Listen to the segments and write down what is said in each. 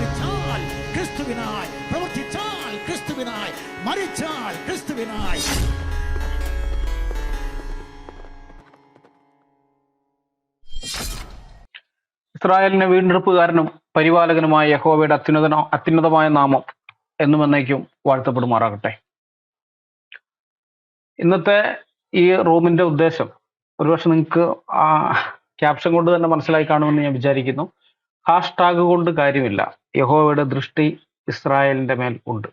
ജീവിച്ചാൽ ക്രിസ്തുവിനായി, പ്രവർത്തിച്ചാൽ ക്രിസ്തുവിനായി, മരിച്ചാൽ ക്രിസ്തുവിനായി. ഇസ്രായേലിന്റെ വീണ്ടെടുപ്പുകാരനും പരിപാലകനുമായ യഹോവയുടെ അത്യുന്നതമായ നാമം എന്നും എന്നേക്കും വാഴ്ത്തപ്പെടുമാറാകട്ടെ. ഇന്നത്തെ ഈ റൂമിന്റെ ഉദ്ദേശം ഒരുപക്ഷെ നിങ്ങൾക്ക് ക്യാപ്ഷൻ കൊണ്ട് തന്നെ മനസ്സിലായി കാണുമെന്ന് ഞാൻ വിചാരിക്കുന്നു. ഹാഷ്ടാഗ് കൊണ്ട് കാര്യമില്ല, യഹോവയുടെ ദൃഷ്ടി ഇസ്രായേലിന്റെ മേൽ ഉണ്ട്.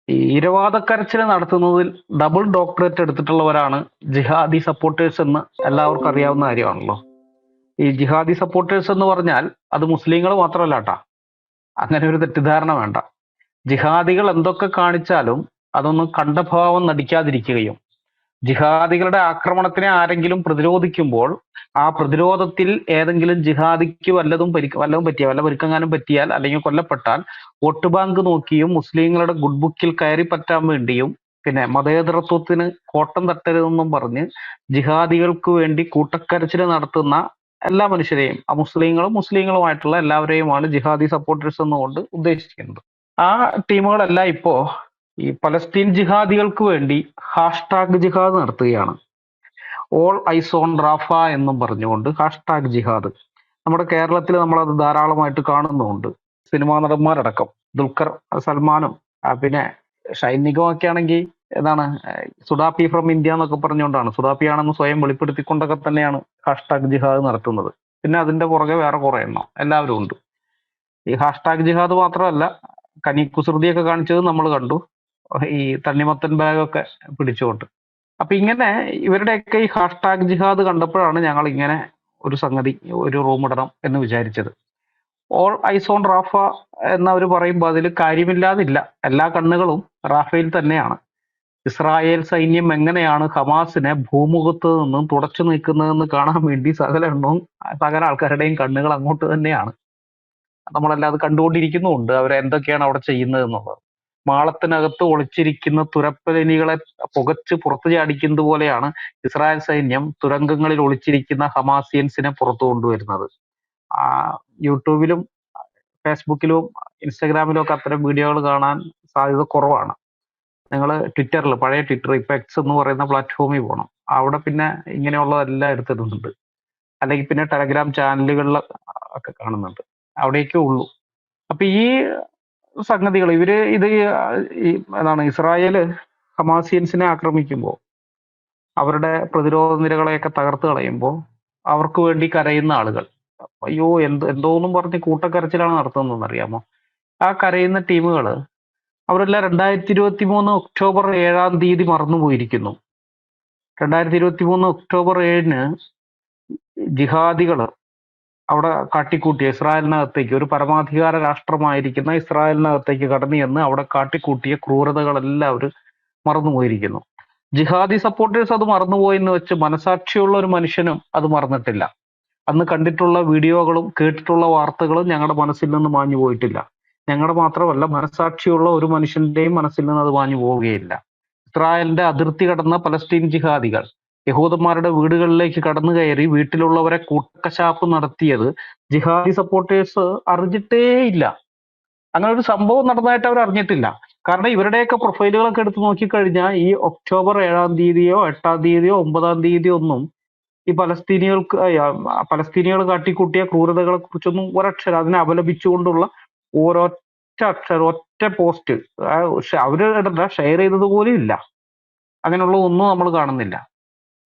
ഈ ഇരവാദക്കരച്ചിൽ നടത്തുന്നതിൽ ഡബിൾ ഡോക്ടറേറ്റ് എടുത്തിട്ടുള്ളവരാണ് ജിഹാദി സപ്പോർട്ടേഴ്സ് എന്ന് എല്ലാവർക്കും അറിയാവുന്ന കാര്യമാണല്ലോ. ഈ ജിഹാദി സപ്പോർട്ടേഴ്സ് എന്ന് പറഞ്ഞാൽ അത് മുസ്ലിങ്ങൾ മാത്രമല്ല കേട്ടാ, അങ്ങനെ ഒരു തെറ്റിദ്ധാരണ വേണ്ട. ജിഹാദികൾ എന്തൊക്കെ കാണിച്ചാലും അതൊന്നും കണ്ടഭാവം നടിക്കാതിരിക്കുകയും ജിഹാദികളുടെ ആക്രമണത്തിനെ ആരെങ്കിലും പ്രതിരോധിക്കുമ്പോൾ ആ പ്രതിരോധത്തിൽ ഏതെങ്കിലും ജിഹാദിക്ക് വല്ലതും പറ്റിയാൽ, വല്ല പരുക്കെങ്ങാനും പറ്റിയാൽ അല്ലെങ്കിൽ കൊല്ലപ്പെട്ടാൽ വോട്ട് ബാങ്ക് നോക്കിയും മുസ്ലിങ്ങളുടെ ഗുഡ് ബുക്കിൽ കയറി പറ്റാൻ വേണ്ടിയും പിന്നെ മതേതരത്വത്തിന് കോട്ടം തട്ടരുതെന്നും പറഞ്ഞ് ജിഹാദികൾക്ക് വേണ്ടി കൂട്ടക്കരച്ചിൽ നടത്തുന്ന എല്ലാ മനുഷ്യരെയും, മുസ്ലിങ്ങളുമായിട്ടുള്ള എല്ലാവരെയുമാണ് ജിഹാദി സപ്പോർട്ടേഴ്സ് എന്നുകൊണ്ട് ഉദ്ദേശിക്കുന്നത്. ആ ടീമുകളെല്ലാം ഇപ്പോ ഈ പലസ്തീൻ ജിഹാദികൾക്ക് വേണ്ടി ഹാഷ്ടാഗ് ജിഹാദ് നടത്തുകയാണ്. ഓൾ ഐസ് ഓൺ റാഫ എന്നും പറഞ്ഞുകൊണ്ട് ഹാഷ്ടാഗ് ജിഹാദ്. നമ്മുടെ കേരളത്തിൽ നമ്മളത് ധാരാളമായിട്ട് കാണുന്നുമുണ്ട്. സിനിമാ നടന്മാരടക്കം ദുൽഖർ സൽമാനും പിന്നെ ഷൈൻ നിഗം ഒക്കെ ആണെങ്കിൽ എന്താണ് സുഡാപ്പി ഫ്രം ഇന്ത്യ എന്നൊക്കെ പറഞ്ഞുകൊണ്ടാണ്, സുഡാപ്പിയാണെന്ന് സ്വയം വെളിപ്പെടുത്തിക്കൊണ്ടൊക്കെ തന്നെയാണ് ഹാഷ്ടാഗ് ജിഹാദ് നടത്തുന്നത്. പിന്നെ അതിന്റെ പുറകെ വേറെ കുറെ എണ്ണം എല്ലാവരും ഉണ്ട്. ഈ ഹാഷ്ടാഗ് ജിഹാദ് മാത്രമല്ല, കനിക്കുസൃതിയൊക്കെ കാണിച്ചത് നമ്മൾ കണ്ടു, ഈ തണ്ണിമത്തൻ ബാഗൊക്കെ പിടിച്ചുകൊണ്ട്. അപ്പൊ ഇങ്ങനെ ഇവരുടെയൊക്കെ ഈ ഹാഷ്ടാഗ് ജിഹാദ് കണ്ടപ്പോഴാണ് ഞങ്ങൾ ഇങ്ങനെ ഒരു റൂം ഇടണം എന്ന് വിചാരിച്ചത്. ഓൾ ഐസ് ഓൺ റാഫ എന്നവർ പറയുമ്പോൾ അതിൽ കാര്യമില്ലാതില്ല. എല്ലാ കണ്ണുകളും റാഫയിൽ തന്നെയാണ്. ഇസ്രായേൽ സൈന്യം എങ്ങനെയാണ് ഹമാസിനെ ഭൂമുഖത്ത് നിന്നും തുടച്ചു നീക്കുന്നതെന്ന് കാണാൻ വേണ്ടി സകല ആൾക്കാരുടെയും കണ്ണുകൾ അങ്ങോട്ട് തന്നെയാണ്. നമ്മളെല്ലാം അത് കണ്ടുകൊണ്ടിരിക്കുന്നുമുണ്ട്, അവരെന്തൊക്കെയാണ് അവിടെ ചെയ്യുന്നത് എന്നുള്ളത്. മാളത്തിനകത്ത് ഒളിച്ചിരിക്കുന്ന തുരപ്പലിനികളെ പുകച്ച് പുറത്തു ചാടിക്കുന്നത് പോലെയാണ് ഇസ്രായേൽ സൈന്യം തുരങ്കങ്ങളിൽ ഒളിച്ചിരിക്കുന്ന ഹമാസിയൻസിനെ പുറത്തു കൊണ്ടുവരുന്നത്. യൂട്യൂബിലും ഫേസ്ബുക്കിലും ഇൻസ്റ്റാഗ്രാമിലും ഒക്കെ അത്തരം വീഡിയോകൾ കാണാൻ സാധ്യത കുറവാണ്. നിങ്ങൾ ട്വിറ്ററിൽ, പഴയ ട്വിറ്റർ, ഇപ്പൊ എക്സ് എന്ന് പറയുന്ന പ്ലാറ്റ്ഫോമിൽ പോകണം. അവിടെ പിന്നെ ഇങ്ങനെയുള്ളതെല്ലാം എടുത്തിടുന്നുണ്ട്. അല്ലെങ്കിൽ പിന്നെ ടെലഗ്രാം ചാനലുകളിൽ ഒക്കെ കാണുന്നുണ്ട്. അവിടേക്കേ ഉള്ളൂ. അപ്പൊ ഈ സംഗതികൾ ഇസ്രായേല് ഹമാസിയൻസിനെ ആക്രമിക്കുമ്പോൾ, അവരുടെ പ്രതിരോധ നിരകളെയൊക്കെ തകർത്ത് കളയുമ്പോൾ അവർക്ക് വേണ്ടി കരയുന്ന ആളുകൾ, അയ്യോ എന്തോന്നും പറഞ്ഞ് കൂട്ടക്കരച്ചിലാണ് നടത്തുന്നതെന്ന് അറിയാമോ? ആ കരയുന്ന ടീമുകൾ അവരെല്ലാം 2023 ഒക്ടോബർ 7 മറന്നുപോയിരിക്കുന്നു. 2023 ഒക്ടോബർ 7 ജിഹാദികൾ അവിടെ കാട്ടിക്കൂട്ടിയ ഇസ്രായേലിനകത്തേക്ക്, ഒരു പരമാധികാര രാഷ്ട്രമായിരിക്കുന്ന ഇസ്രായേലിനകത്തേക്ക് കടന്നു ചെന്ന് അവിടെ കാട്ടിക്കൂട്ടിയ ക്രൂരതകളെല്ലാം അവർ മറന്നുപോയിരിക്കുന്നു. ജിഹാദി സപ്പോർട്ടേഴ്സ് അത് മറന്നുപോയെന്ന് വെച്ച് മനസാക്ഷിയുള്ള ഒരു മനുഷ്യനും അത് മറന്നിട്ടില്ല. അന്ന് കണ്ടിട്ടുള്ള വീഡിയോകളും കേട്ടിട്ടുള്ള വാർത്തകളും ഞങ്ങളുടെ മനസ്സിൽ നിന്ന് മാഞ്ഞു പോയിട്ടില്ല. ഞങ്ങളുടെ മാത്രമല്ല, മനസാക്ഷിയുള്ള ഒരു മനുഷ്യന്റെയും മനസ്സിൽ നിന്ന് അത് മാഞ്ഞു പോവുകയില്ല. ഇസ്രായേലിന്റെ അതിർത്തി കടന്ന പലസ്തീൻ ജിഹാദികൾ യഹൂദന്മാരുടെ വീടുകളിലേക്ക് കടന്നു കയറി വീട്ടിലുള്ളവരെ കൂട്ടക്കശാപ്പ് നടത്തിയത് ജിഹാദി സപ്പോർട്ടേഴ്സ് അറിഞ്ഞിട്ടേയില്ല. അങ്ങനെ ഒരു സംഭവം നടന്നതായിട്ട് അവർ അറിഞ്ഞിട്ടില്ല. കാരണം ഇവരുടെയൊക്കെ പ്രൊഫൈലുകളൊക്കെ എടുത്ത് നോക്കിക്കഴിഞ്ഞാൽ ഈ ഒക്ടോബർ 7 8 9 ഒന്നും ഈ പലസ്തീനികൾ കാട്ടിക്കൂട്ടിയ ക്രൂരതകളെ കുറിച്ചൊന്നും ഒരക്ഷരം, അതിനെ അപലപിച്ചുകൊണ്ടുള്ള ഒറ്റ പോസ്റ്റ് അവര് ഷെയർ ചെയ്തത് പോലും ഇല്ല. അങ്ങനെയുള്ള ഒന്നും നമ്മൾ കാണുന്നില്ല.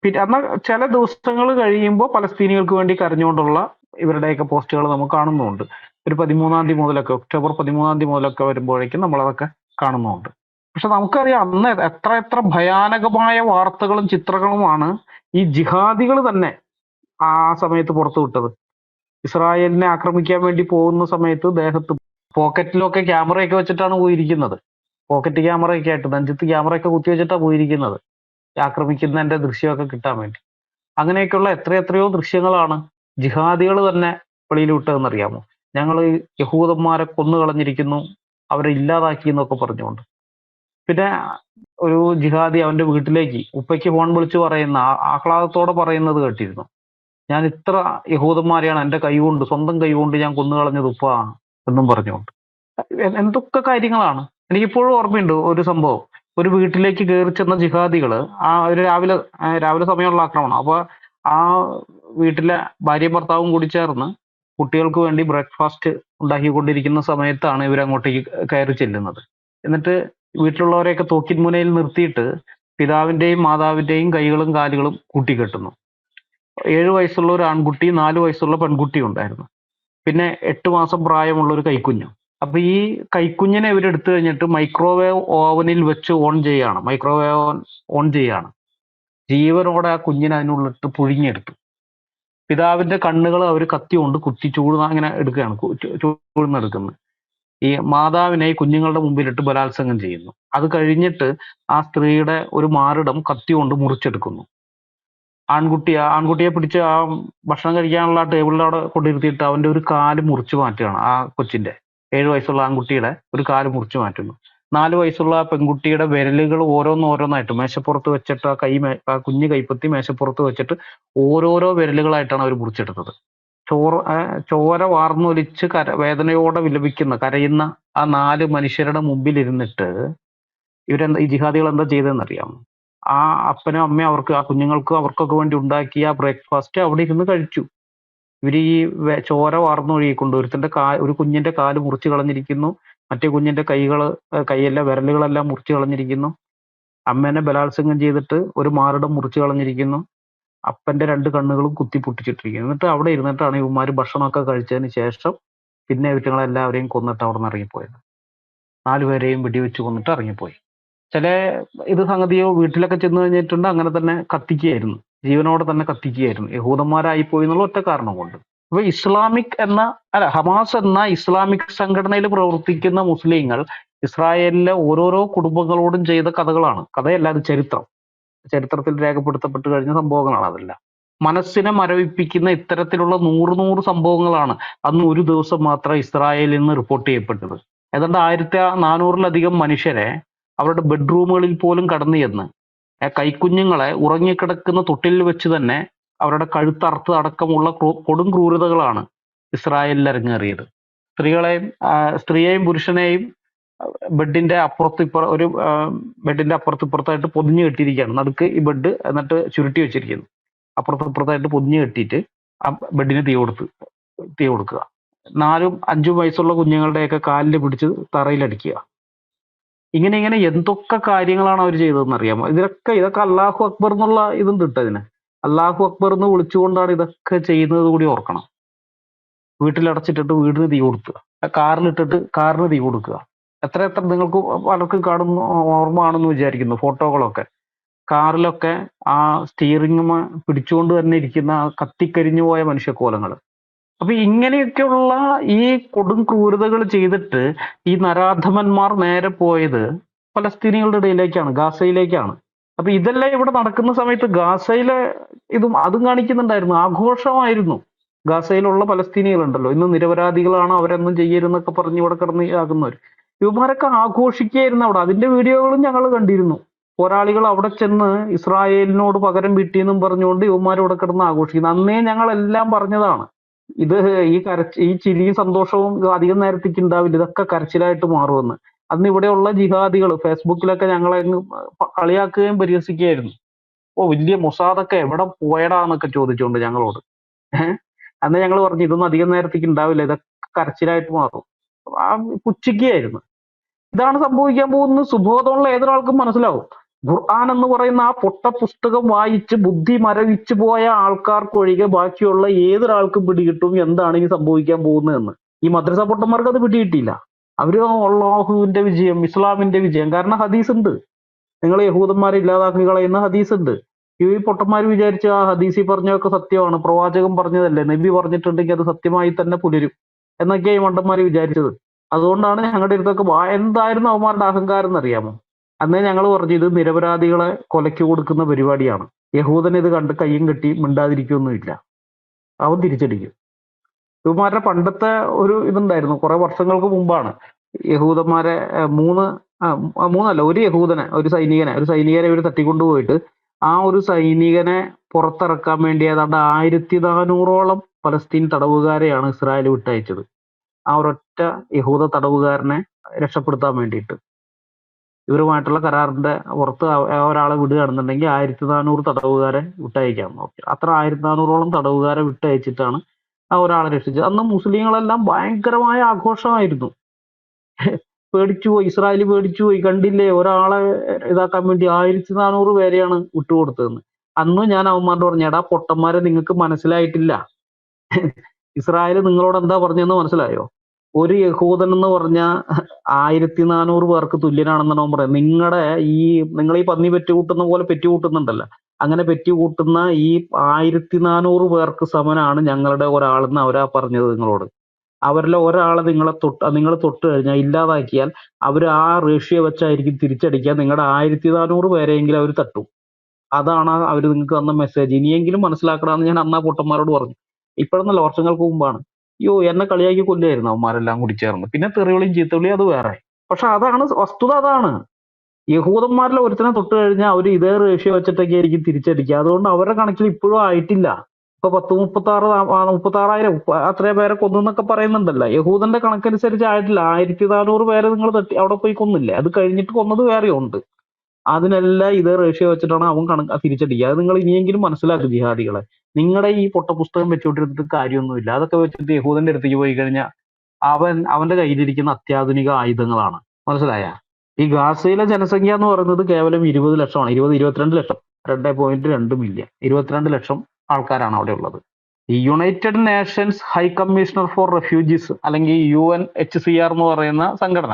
പിന്നെ എന്നാൽ ചില ദിവസങ്ങൾ കഴിയുമ്പോൾ പലസ്തീനികൾക്ക് വേണ്ടി കരഞ്ഞുകൊണ്ടുള്ള ഇവരുടെയൊക്കെ പോസ്റ്റുകൾ നമുക്ക് കാണുന്നുണ്ട്. ഒരു 13 മുതലൊക്കെ, ഒക്ടോബർ 13 മുതലൊക്കെ വരുമ്പോഴേക്കും നമ്മളതൊക്കെ കാണുന്നുണ്ട്. പക്ഷെ നമുക്കറിയാം അന്ന് എത്ര ഭയാനകമായ വാർത്തകളും ചിത്രങ്ങളുമാണ് ഈ ജിഹാദികൾ തന്നെ ആ സമയത്ത് പുറത്തു വിട്ടത്. ഇസ്രായേലിനെ ആക്രമിക്കാൻ വേണ്ടി പോകുന്ന സമയത്ത് ദേഹത്ത് പോക്കറ്റിലൊക്കെ ക്യാമറയൊക്കെ വെച്ചിട്ടാണ് പോയിരിക്കുന്നത്. പോക്കറ്റ് ക്യാമറയൊക്കെ ആയിട്ട് നെഞ്ചത്ത് ക്യാമറയൊക്കെ കുത്തി വെച്ചിട്ടാണ് പോയിരിക്കുന്നത്, ആക്രമിക്കുന്നതിന്റെ ദൃശ്യമൊക്കെ കിട്ടാൻ വേണ്ടി. അങ്ങനെയൊക്കെയുള്ള എത്രയോ ദൃശ്യങ്ങളാണ് ജിഹാദികൾ തന്നെ വെളിയിൽ വിട്ടതെന്നറിയാമോ? ഞങ്ങൾ യഹൂദന്മാരെ കൊന്നു കളഞ്ഞിരിക്കുന്നു, അവരെ ഇല്ലാതാക്കി എന്നൊക്കെ പറഞ്ഞുകൊണ്ട്. പിന്നെ ഒരു ജിഹാദി അവന്റെ വീട്ടിലേക്ക് ഉപ്പയ്ക്ക് ഫോൺ വിളിച്ച് പറയുന്ന, ആഹ്ലാദത്തോടെ പറയുന്നത് കേട്ടിരുന്നു, ഞാൻ ഇത്ര യഹൂദന്മാരെയാണ് എൻ്റെ സ്വന്തം കൈ കൊണ്ട് ഞാൻ കൊന്നു കളഞ്ഞത് ഉപ്പ. എന്നും പറഞ്ഞുകൊണ്ട് എന്തൊക്കെ കാര്യങ്ങളാണ്. എനിക്കിപ്പോഴും ഓർമ്മയുണ്ട് ഒരു സംഭവം. ഒരു വീട്ടിലേക്ക് കയറി ചെന്ന ജിഹാദികള് ഒരു രാവിലെ സമയമുള്ള ആക്രമണം. അപ്പൊ ആ വീട്ടിലെ ഭാര്യയും ഭർത്താവും കൂടി ചേർന്ന് കുട്ടികൾക്ക് വേണ്ടി ബ്രേക്ക്ഫാസ്റ്റ് ഉണ്ടാക്കിക്കൊണ്ടിരിക്കുന്ന സമയത്താണ് ഇവരങ്ങോട്ടേക്ക് കയറി ചെല്ലുന്നത്. എന്നിട്ട് വീട്ടിലുള്ളവരെയൊക്കെ തോക്കിൻ മുനയിൽ നിർത്തിയിട്ട് പിതാവിന്റെയും മാതാവിന്റെയും കൈകളും കാലുകളും കൂട്ടിക്കെട്ടുന്നു. 7 വയസ്സുള്ള ഒരു ആൺകുട്ടി, 4 വയസ്സുള്ള പെൺകുട്ടിയും ഉണ്ടായിരുന്നു. പിന്നെ 8 മാസം പ്രായമുള്ള ഒരു കൈക്കുഞ്ഞും. അപ്പൊ ഈ കൈക്കുഞ്ഞിനെ ഇവരെടുത്തു കഴിഞ്ഞിട്ട് മൈക്രോവേവ് ഓവനിൽ വെച്ച് മൈക്രോവേവ് ഓൺ ചെയ്യാണ്. ജീവനോടെ ആ കുഞ്ഞിനെ അതിനുള്ളിട്ട് പുഴുങ്ങിയെടുത്തു. പിതാവിന്റെ കണ്ണുകൾ അവർ കത്തി കൊണ്ട് കുത്തി അങ്ങനെ എടുക്കുകയാണ്, ചൂഴ്ന്നെടുക്കുന്നത്. ഈ മാതാവിനെ ഈ കുഞ്ഞുങ്ങളുടെ മുമ്പിലിട്ട് ബലാത്സംഗം ചെയ്യുന്നു. അത് കഴിഞ്ഞിട്ട് ആ സ്ത്രീയുടെ ഒരു മാറിടം കത്തി കൊണ്ട് മുറിച്ചെടുക്കുന്നു. ആൺകുട്ടിയെ പിടിച്ച് ആ ഭക്ഷണം കഴിക്കാനുള്ള ആ ടേബിളിന്റെ അവിടെ കൊണ്ടിരുത്തിയിട്ട് അവന്റെ ഒരു കാല് മുറിച്ചു മാറ്റുകയാണ്. ആ കൊച്ചിന്റെ 7 വയസ്സുള്ള ആൺകുട്ടിയുടെ ഒരു കാല് മുറിച്ചു മാറ്റുന്നു. 4 വയസ്സുള്ള ആ പെൺകുട്ടിയുടെ വിരലുകൾ ഓരോന്നോരോന്നായിട്ട് മേശപ്പുറത്ത് വെച്ചിട്ട് ആ കുഞ്ഞു കൈപ്പത്തി മേശപ്പുറത്ത് വെച്ചിട്ട് ഓരോരോ വിരലുകളായിട്ടാണ് അവർ മുറിച്ചെടുത്തത്. ചോര വാർന്നൊലിച്ച് വേദനയോടെ കരയുന്ന ആ 4 മനുഷ്യരുടെ മുമ്പിൽ ഇരുന്നിട്ട് ഈ ജിഹാദികൾ എന്താ ചെയ്തതെന്നറിയാമോ? ആ അപ്പനും അമ്മയും ആ കുഞ്ഞുങ്ങൾക്കും അവർക്കൊക്കെ വേണ്ടി ഉണ്ടാക്കിയ ആ ബ്രേക്ക്ഫാസ്റ്റ് അവിടെ ഇരുന്ന് കഴിച്ചു. ഇവര് ഈ ചോര വാർന്നൊഴുകിക്കൊണ്ട് ഒരു കുഞ്ഞിന്റെ കാല് മുറിച്ച് കളഞ്ഞിരിക്കുന്നു. മറ്റേ കുഞ്ഞിന്റെ വിരലുകളെല്ലാം മുറിച്ച് കളഞ്ഞിരിക്കുന്നു. അമ്മേനെ ബലാത്സംഗം ചെയ്തിട്ട് ഒരു മാറിടം മുറിച്ച് കളഞ്ഞിരിക്കുന്നു. അപ്പന്റെ 2 കണ്ണുകളും കുത്തി പൊട്ടിച്ചിട്ടിരിക്കുന്നു. എന്നിട്ട് അവിടെ ഇരുന്നിട്ടാണ് ഇവന്മാര് ഭക്ഷണമൊക്കെ കഴിച്ചതിന് ശേഷം പിന്നെ ഇവറ്റങ്ങളെല്ലാവരെയും കൊന്നിട്ട് അവിടെ നിന്ന് ഇറങ്ങിപ്പോയത്. 4 പേരെയും വെടിവെച്ച് കൊന്നിട്ട് ഇറങ്ങിപ്പോയി. ഇത് സംഗതിയോ വീട്ടിലൊക്കെ ചെന്ന് കഴിഞ്ഞിട്ടുണ്ട് അങ്ങനെ തന്നെ കത്തിക്കുകയായിരുന്നു, ജീവനോടെ തന്നെ കത്തിക്കുകയായിരുന്നു, യഹൂദന്മാരായി പോയി എന്നുള്ള ഒറ്റ കാരണം കൊണ്ട്. അപ്പൊ ഹമാസ് എന്ന ഇസ്ലാമിക് സംഘടനയിൽ പ്രവർത്തിക്കുന്ന മുസ്ലിങ്ങൾ ഇസ്രായേലിലെ ഓരോരോ കുടുംബങ്ങളോടും ചെയ്ത കഥയല്ല, അത് ചരിത്രത്തിൽ രേഖപ്പെടുത്തപ്പെട്ട് കഴിഞ്ഞ സംഭവങ്ങളാണ്. അതെല്ലാം മനസ്സിനെ മരവിപ്പിക്കുന്ന ഇത്തരത്തിലുള്ള 100 സംഭവങ്ങളാണ് അന്ന് ഒരു ദിവസം മാത്രം ഇസ്രായേലിൽ നിന്ന് റിപ്പോർട്ട് ചെയ്യപ്പെട്ടത്. ഏതാണ്ട് 1400-ലധികം മനുഷ്യരെ അവരുടെ ബെഡ്റൂമുകളിൽ പോലും കടന്നു ചെന്ന് കൈക്കുഞ്ഞുങ്ങളെ ഉറങ്ങിക്കിടക്കുന്ന തൊട്ടിലിൽ വെച്ച് തന്നെ അവരുടെ കഴുത്തറുത്ത് അടക്കമുള്ള കൊടും ക്രൂരതകളാണ് ഇസ്രായേലിൽ അരങ്ങേറിയത്. സ്ത്രീയെയും പുരുഷനെയും ബെഡിന്റെ അപ്പുറത്തിപ്പുറത്തായിട്ട് പൊതിഞ്ഞു കെട്ടിയിരിക്കുകയാണ്. നടുക്ക് ഈ ബെഡ്, എന്നിട്ട് ചുരുട്ടി വെച്ചിരിക്കുന്നു. അപ്പുറത്തിപ്പുറത്തായിട്ട് പൊതിഞ്ഞു കെട്ടിയിട്ട് ആ ബെഡിന് തീ കൊടുക്കുക. 4-5 വയസ്സുള്ള കുഞ്ഞുങ്ങളുടെയൊക്കെ കാലിൽ പിടിച്ച് തറയിലടിക്കുക. ഇങ്ങനെ എന്തൊക്കെ കാര്യങ്ങളാണ് അവർ ചെയ്തതെന്ന് അറിയാമോ? ഇതൊക്കെ അല്ലാഹു അക്ബർ എന്നുള്ള ഇതുണ്ട് ഇതിന്. അല്ലാഹു അക്ബർ എന്ന് വിളിച്ചുകൊണ്ടാണ് ഇതൊക്കെ ചെയ്യുന്നത് കൂടി ഓർക്കണം. വീട്ടിലടച്ചിട്ടിട്ട് വീടിന് തീ കൊടുക്കുക, കാറിലിട്ടിട്ട് കാറിന് തീ കൊടുക്കുക. എത്ര നിങ്ങൾക്ക് പലർക്കും കാണുന്ന ഓർമ്മ ആണെന്ന് വിചാരിക്കുന്നു ഫോട്ടോകളൊക്കെ. കാറിലൊക്കെ ആ സ്റ്റിയറിംഗ് പിടിച്ചുകൊണ്ട് തന്നെ ഇരിക്കുന്ന കത്തിക്കരിഞ്ഞു പോയ മനുഷ്യക്കോലങ്ങൾ. അപ്പൊ ഇങ്ങനെയൊക്കെയുള്ള ഈ കൊടും ക്രൂരതകൾ ചെയ്തിട്ട് ഈ നരാധമന്മാർ നേരെ പോയത് പലസ്തീനികളുടെ ഇടയിലേക്കാണ്, ഗാസയിലേക്കാണ്. അപ്പൊ ഇതെല്ലാം ഇവിടെ നടക്കുന്ന സമയത്ത് ഗാസയിലെ അതും കാണിക്കുന്നുണ്ടായിരുന്നു, ആഘോഷമായിരുന്നു. ഗാസയിലുള്ള പലസ്തീനികളുണ്ടല്ലോ, ഇന്ന് നിരപരാധികളാണ്, അവരൊന്നും ചെയ്യരുന്നൊക്കെ പറഞ്ഞ് ഇവിടെ കിടന്ന് ആകുന്നവർ, ഇവന്മാരൊക്കെ ആഘോഷിക്കുകയായിരുന്നു അവിടെ. അതിന്റെ വീഡിയോകളും ഞങ്ങൾ കണ്ടിരുന്നു. പോരാളികൾ അവിടെ ചെന്ന് ഇസ്രായേലിനോട് പകരം വീട്ടിയെന്നും പറഞ്ഞുകൊണ്ട് ഇവന്മാരോടെ കിടന്ന് ആഘോഷിക്കുന്നു. അന്നേ ഞങ്ങളെല്ലാം പറഞ്ഞതാണ്, ഇത് ഈ ചിരിയും സന്തോഷവും അധികം നേരത്തേക്ക് ഉണ്ടാവില്ല, ഇതൊക്കെ കരച്ചിലായിട്ട് മാറുമെന്ന്. അന്ന് ഇവിടെയുള്ള ജിഹാദികൾ ഫേസ്ബുക്കിലൊക്കെ ഞങ്ങളെ കളിയാക്കുകയും പരിഹസിക്കുകയായിരുന്നു. വലിയ മൊസാദൊക്കെ എവിടെ പോയടാന്നൊക്കെ ചോദിച്ചുകൊണ്ട് ഞങ്ങളോട്. അന്ന് ഞങ്ങൾ പറഞ്ഞു ഇതൊന്നും അധികം നേരത്തേക്ക് ഉണ്ടാവില്ല, ഇതൊക്കെ കരച്ചിലായിട്ട് മാറും. ആ പുച്ഛിക്കുകയായിരുന്നു. ഇതാണ് സംഭവിക്കാൻ പോകുന്നത്. സുബോധമുള്ള ഏതൊരാൾക്കും മനസ്സിലാവും. ഖുർആൻ എന്ന് പറയുന്ന ആ പൊട്ട പുസ്തകം വായിച്ച് ബുദ്ധി മരവിച്ചു പോയ ആൾക്കാർക്കൊഴികെ ബാക്കിയുള്ള ഏതൊരാൾക്കും പിടികിട്ടും എന്താണ് ഇനി സംഭവിക്കാൻ പോകുന്നതെന്ന്. ഈ മദ്രസ പൊട്ടന്മാർക്ക് അത് പിടികിട്ടിയില്ല. അവര് അല്ലാഹുവിന്റെ വിജയം, ഇസ്ലാമിന്റെ വിജയം. കാരണം ഹദീസ് ഉണ്ട്, നിങ്ങൾ യഹൂദന്മാരെ ഇല്ലാതാക്കി കളയുന്ന ഹദീസ് ഉണ്ട്. ഈ പൊട്ടന്മാർ വിചാരിച്ച ആ ഹദീസിൽ പറഞ്ഞതൊക്കെ സത്യമാണ്, പ്രവാചകൻ പറഞ്ഞതല്ലേ, നബി പറഞ്ഞിട്ടുണ്ടെങ്കിൽ അത് സത്യമായി തന്നെ പുലരും എന്നൊക്കെയാണ് ഈ മണ്ടന്മാർ വിചാരിച്ചത്. അതുകൊണ്ടാണ് ഞങ്ങളുടെ അടുത്തൊക്കെ എന്തായിരുന്നു അവന്മാരുടെ അഹങ്കാരം എന്നറിയാമോ? അന്നേ ഞങ്ങൾ പറഞ്ഞു ഇത് നിരപരാധികളെ കൊലയ്ക്ക് കൊടുക്കുന്ന പരിപാടിയാണ്. യഹൂദൻ ഇത് കണ്ട് കയ്യും കെട്ടി മിണ്ടാതിരിക്കൊന്നുമില്ല, അവൻ തിരിച്ചടിക്കും. യഹൂദന്മാരുടെ പണ്ടത്തെ ഒരു ഇതുണ്ടായിരുന്നു, കുറെ വർഷങ്ങൾക്ക് മുമ്പാണ്. യഹൂദന്മാരെ ഒരു സൈനികനെ ഇവർ തട്ടിക്കൊണ്ടുപോയിട്ട് ആ ഒരു സൈനികനെ പുറത്തിറക്കാൻ വേണ്ടി ഏതാണ്ട് 1400ഓളം പലസ്തീൻ തടവുകാരെയാണ് ഇസ്രായേൽ വിട്ടയച്ചത്. ആ ഒരൊറ്റ യഹൂദ തടവുകാരനെ രക്ഷപ്പെടുത്താൻ വേണ്ടിയിട്ട് ഇവരുമായിട്ടുള്ള കരാറിന്റെ പുറത്ത് ഒരാളെ വിടുകയാണെന്നുണ്ടെങ്കിൽ 1400 തടവുകാരെ വിട്ടയക്കാം. ഓക്കെ, അത്ര 1400ഓളം തടവുകാരെ വിട്ടയച്ചിട്ടാണ് ആ ഒരാളെ രക്ഷിച്ചത്. അന്ന് മുസ്ലിങ്ങളെല്ലാം ഭയങ്കരമായ ആഘോഷമായിരുന്നു. പേടിച്ചുപോയി, ഇസ്രായേൽ പേടിച്ചുപോയി. കണ്ടില്ലേ, ഒരാളെ ഇതാക്കാൻ വേണ്ടി 1400 പേരെയാണ് വിട്ടുകൊടുത്തതെന്ന്. അന്ന് ഞാൻ അവന്മാരോട് പറഞ്ഞു, എടാ പൊട്ടന്മാരെ, നിങ്ങൾക്ക് മനസ്സിലായിട്ടില്ല. ഇസ്രായേൽ നിങ്ങളോട് എന്താ പറഞ്ഞതെന്ന് മനസ്സിലായോ? ഒരു യഹൂദൻ എന്ന് പറഞ്ഞ 1400 പേർക്ക് തുല്യനാണെന്നാണ് അവൻ പറയുന്നത്. നിങ്ങൾ ഈ പന്നി പെറ്റുകൂട്ടുന്ന പോലെ പെറ്റുകൂട്ടുന്നുണ്ടല്ലോ, അങ്ങനെ പെറ്റുകൂട്ടുന്ന ഈ 1400 പേർക്ക് സമനാണ് ഞങ്ങളുടെ ഒരാളെന്ന് അവരാ പറഞ്ഞത് നിങ്ങളോട്. അവരിലെ ഒരാളെ നിങ്ങൾ തൊട്ട് കഴിഞ്ഞാൽ, ഇല്ലാതാക്കിയാൽ അവർ ആ റേഷ്യോ വെച്ചായിരിക്കും തിരിച്ചടിക്കുക. നിങ്ങളുടെ 1400 പേരെയെങ്കിലും അവർ തട്ടും. അതാണ് അവർ നിങ്ങൾക്ക് തന്ന മെസ്സേജ്. ഇനിയെങ്കിലും മനസ്സിലാക്കണമെന്ന് ഞാൻ അന്നാ പൊട്ടന്മാരോട് പറഞ്ഞു. ഇപ്പോഴെന്നല്ല, വർഷങ്ങൾക്ക് മുമ്പാണ്. അയ്യോ, എന്നെ കളിയാക്കി കൊല്ലായിരുന്നു അവന്മാരെല്ലാം കൂടി ചേർന്ന്. പിന്നെ തെറിവിളിയും ചീത്തവിളിയും അത് വേറെ. പക്ഷെ അതാണ് വസ്തുത. അതാണ് യഹൂദന്മാരിലെ ഒരുത്തനെ തൊട്ട് കഴിഞ്ഞാൽ അവർ ഇതേ റേഷ്യോ വെച്ചിട്ടൊക്കെ ആയിരിക്കും തിരിച്ചടിക്കുക. അതുകൊണ്ട് അവരുടെ കണക്കിൽ ഇപ്പോഴും ആയിട്ടില്ല. ഇപ്പൊ 36,000 അത്രയും പേരെ കൊന്നു എന്നൊക്കെ പറയുന്നുണ്ടല്ലോ. യഹൂദന്റെ കണക്കനുസരിച്ച് ആയിട്ടില്ല. 1400 പേരെ നിങ്ങൾ തട്ടി അവിടെ പോയി കൊന്നില്ലേ? അത് കഴിഞ്ഞിട്ട് കൊന്നത് വേറെയും ഉണ്ട്. അതിനെല്ലാം ഇതേ റേഷ്യോ വെച്ചിട്ടാണ് അവൻ തിരിച്ചടിക്കുക. അത് നിങ്ങൾ ഇനിയെങ്കിലും മനസ്സിലാക്കും ജിഹാദികളെ. നിങ്ങളുടെ ഈ പൊട്ടപുസ്തകം വെച്ചുകൊണ്ടിരുന്നിട്ട് കാര്യമൊന്നുമില്ല. അതൊക്കെ വെച്ചിട്ട് യഹൂദന്റെ അടുത്തേക്ക് പോയി കഴിഞ്ഞാൽ അവന്റെ കയ്യിലിരിക്കുന്ന അത്യാധുനിക ആയുധങ്ങളാണ്. മനസ്സിലായ? ഈ ഗാസയിലെ ജനസംഖ്യ എന്ന് പറയുന്നത് കേവലം 20 ലക്ഷമാണ്. 22 ലക്ഷം, 2.2 മില്യൺ, 22 ലക്ഷം ആൾക്കാരാണ് അവിടെ ഉള്ളത്. ഈ United Nations High Commissioner for Refugees, അല്ലെങ്കിൽ UNHCR എന്ന് പറയുന്ന സംഘടന,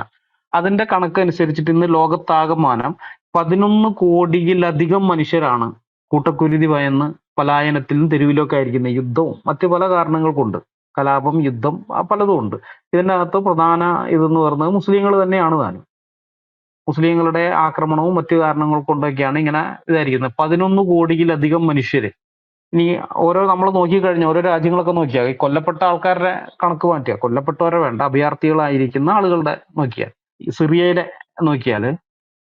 അതിന്റെ കണക്കനുസരിച്ചിട്ട് ഇന്ന് ലോകത്താകമാനം 11 കോടിയിലധികം മനുഷ്യരാണ് കൂട്ടക്കുരുതി ഭയന്ന് പലായനത്തിലും തെരുവിലൊക്കെ ആയിരിക്കുന്നത്. യുദ്ധവും മറ്റു പല കാരണങ്ങൾ കൊണ്ട്, കലാപം, യുദ്ധം, പലതും ഉണ്ട്. ഇതിൻ്റെ അകത്ത് പ്രധാന ഇതെന്ന് പറയുന്നത് മുസ്ലിങ്ങൾ തന്നെയാണ് താനും. മുസ്ലിങ്ങളുടെ ആക്രമണവും മറ്റു കാരണങ്ങൾ കൊണ്ടൊക്കെയാണ് ഇങ്ങനെ ഇതായിരിക്കുന്നത്. 11 കോടിയിലധികം മനുഷ്യര്. ഇനി നമ്മൾ നോക്കിക്കഴിഞ്ഞാൽ ഓരോ രാജ്യങ്ങളൊക്കെ നോക്കിയാൽ ഈ കൊല്ലപ്പെട്ട ആൾക്കാരുടെ കണക്ക് മാറ്റിയാൽ, കൊല്ലപ്പെട്ടവരെ വേണ്ട, അഭയാർത്ഥികളായിരിക്കുന്ന ആളുകളുടെ നോക്കിയാൽ, സിറിയയിലെ നോക്കിയാൽ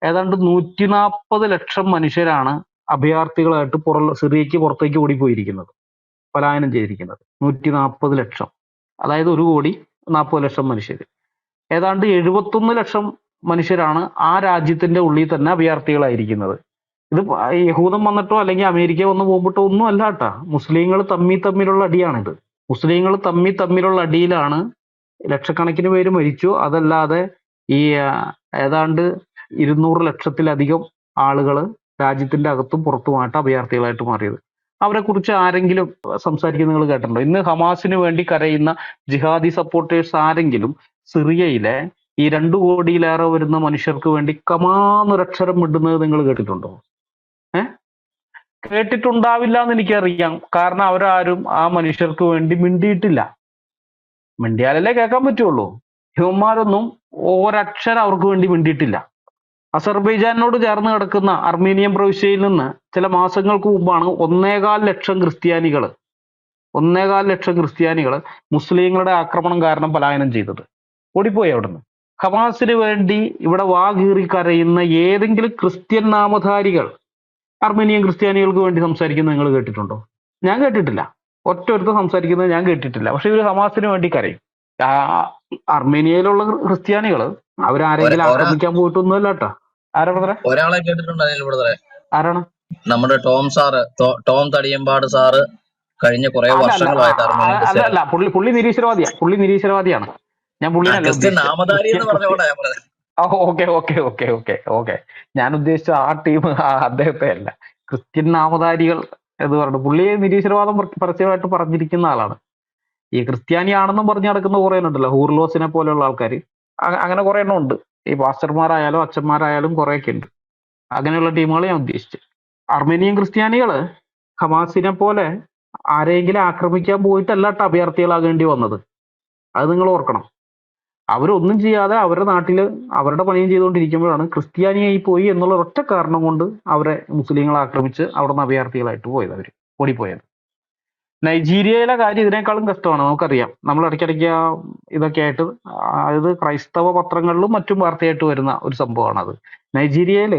ഏതാണ്ട് 140 ലക്ഷം മനുഷ്യരാണ് അഭയാർത്ഥികളായിട്ട് സിറിയക്ക് പുറത്തേക്ക് ഓടിപ്പോയിരിക്കുന്നത്, പലായനം ചെയ്തിരിക്കുന്നത്. 140 ലക്ഷം, അതായത് 1,40,00,000 മനുഷ്യർ. ഏതാണ്ട് 71 ലക്ഷം മനുഷ്യരാണ് ആ രാജ്യത്തിന്റെ ഉള്ളിൽ തന്നെ അഭയാർത്ഥികളായിരിക്കുന്നത്. ഇത് യഹൂദം വന്നിട്ടോ അല്ലെങ്കിൽ അമേരിക്ക വന്ന് പോകുമ്പോട്ടോ ഒന്നും അല്ല കേട്ടാ. മുസ്ലിങ്ങൾ തമ്മിലുള്ള അടിയാണിത്. മുസ്ലിങ്ങൾ തമ്മിലുള്ള അടിയിലാണ് ലക്ഷക്കണക്കിന് പേര് മരിച്ചു. അതല്ലാതെ ഈ ഏതാണ്ട് 200 ലക്ഷത്തിലധികം ആളുകൾ രാജ്യത്തിന്റെ അകത്തും പുറത്തുമായിട്ട് അഭയാർത്ഥികളായിട്ട് മാറിയത്. അവരെ കുറിച്ച് ആരെങ്കിലും സംസാരിക്കുന്നത് നിങ്ങൾ കേട്ടിട്ടുണ്ടോ? ഇന്ന് ഹമാസിന് വേണ്ടി കരയുന്ന ജിഹാദി സപ്പോർട്ടേഴ്സ് ആരെങ്കിലും സിറിയയിലെ ഈ 2 കോടിയിലേറെ വരുന്ന മനുഷ്യർക്ക് വേണ്ടി കമാന്നൊരക്ഷരം മിണ്ടുന്നത് നിങ്ങൾ കേട്ടിട്ടുണ്ടോ? കേട്ടിട്ടുണ്ടാവില്ല എന്ന് എനിക്കറിയാം. കാരണം അവരാരും ആ മനുഷ്യർക്ക് വേണ്ടി മിണ്ടിയിട്ടില്ല. മിണ്ടിയാലല്ലേ കേൾക്കാൻ പറ്റുള്ളൂ. ഇവന്മാരൊന്നും ഒരക്ഷരം അവർക്ക് വേണ്ടി മിണ്ടിയിട്ടില്ല. അസർബൈജാനോട് ചേർന്ന് കിടക്കുന്ന അർമീനിയൻ പ്രവിശ്യയിൽ നിന്ന് ചില മാസങ്ങൾക്ക് മുമ്പാണ് 1.25 ലക്ഷം ക്രിസ്ത്യാനികൾ മുസ്ലിങ്ങളുടെ ആക്രമണം കാരണം പലായനം ചെയ്തത്. ഓടിപ്പോയി അവിടുന്ന്. ഹമാസിന് വേണ്ടി ഇവിടെ വാകീറി കരയുന്ന ഏതെങ്കിലും ക്രിസ്ത്യൻ നാമധാരികൾ അർമേനിയൻ ക്രിസ്ത്യാനികൾക്ക് വേണ്ടി സംസാരിക്കുന്നത് നിങ്ങൾ കേട്ടിട്ടുണ്ടോ? ഞാൻ കേട്ടിട്ടില്ല. ഒറ്റൊരുത്തം സംസാരിക്കുന്നത് ഞാൻ കേട്ടിട്ടില്ല. പക്ഷെ ഇവർ ഹമാസിന് വേണ്ടി കരയും. അർമേനിയയിലുള്ള ക്രിസ്ത്യാനികൾ അവരാരെങ്കിലും ആക്രമിക്കാൻ പോയിട്ടൊന്നുമല്ല കേട്ടോ. ആരാ ബ്രദറെ? ഒരാളെ കേട്ടിട്ടുണ്ട് അനിൽ ബ്രദറെ. ആരാണ്? നമ്മുടെ ടോം തടിയമ്പാട് സാറ് കഴിഞ്ഞ കുറെ വർഷങ്ങളായിട്ട് അല്ല, പുള്ളി നിരീശ്വരവാദിയാണ്. ഞാൻ പുള്ളിനെ നാമധാരി എന്ന് പറഞ്ഞോടാ ഞാൻ പറഞ്ഞത്. ഓക്കെ. ഞാൻ ഉദ്ദേശിച്ച ആ ടീം, അദ്ദേഹത്തെ അല്ല. ക്രിസ്ത്യൻ നാമധാരികൾ എന്ന് പറഞ്ഞു. പുള്ളി നിരീശ്വരവാദം പരസ്യമായിട്ട് പറഞ്ഞിരിക്കുന്ന ആളാണ്. ഈ ക്രിസ്ത്യാനിയാണെന്നും പറഞ്ഞു നടക്കുന്ന കുറെ ഉണ്ടല്ലോ, ഹൂർലോസിനെ പോലെയുള്ള ആൾക്കാർ. അങ്ങനെ കുറെ എണ്ണം ഉണ്ട്. ഈ പാസ്റ്റർമാരായാലും അച്ഛന്മാരായാലും കുറെയൊക്കെ ഉണ്ട്. അങ്ങനെയുള്ള ടീമുകളെ ഞാൻ ഉദ്ദേശിച്ചു. അർമേനിയൻ ക്രിസ്ത്യാനികൾ ഹമാസിനെ പോലെ ആരെങ്കിലും ആക്രമിക്കാൻ പോയിട്ടല്ല അഭയാർത്ഥികളാകേണ്ടി വന്നത്. അത് നിങ്ങൾ ഓർക്കണം. അവരൊന്നും ചെയ്യാതെ അവരുടെ നാട്ടിൽ അവരുടെ പണിയും ചെയ്തുകൊണ്ടിരിക്കുമ്പോഴാണ് ക്രിസ്ത്യാനിയായി പോയി എന്നുള്ള ഒറ്റ കാരണം കൊണ്ട് അവരെ മുസ്ലിങ്ങൾ ആക്രമിച്ച് അവിടെ നിന്ന് അഭയാർത്ഥികളായിട്ട് പോയത്, അവർ ഓടിപ്പോയത്. നൈജീരിയയിലെ കാര്യം ഇതിനേക്കാളും കഷ്ടമാണ്. നമുക്കറിയാം, നമ്മൾ ഇടയ്ക്കിടയ്ക്ക് ഇതൊക്കെ ആയിട്ട്, അതായത് ക്രൈസ്തവ പത്രങ്ങളിലും മറ്റും വാർത്തയായിട്ട് വരുന്ന ഒരു സംഭവമാണ് അത്. നൈജീരിയയിൽ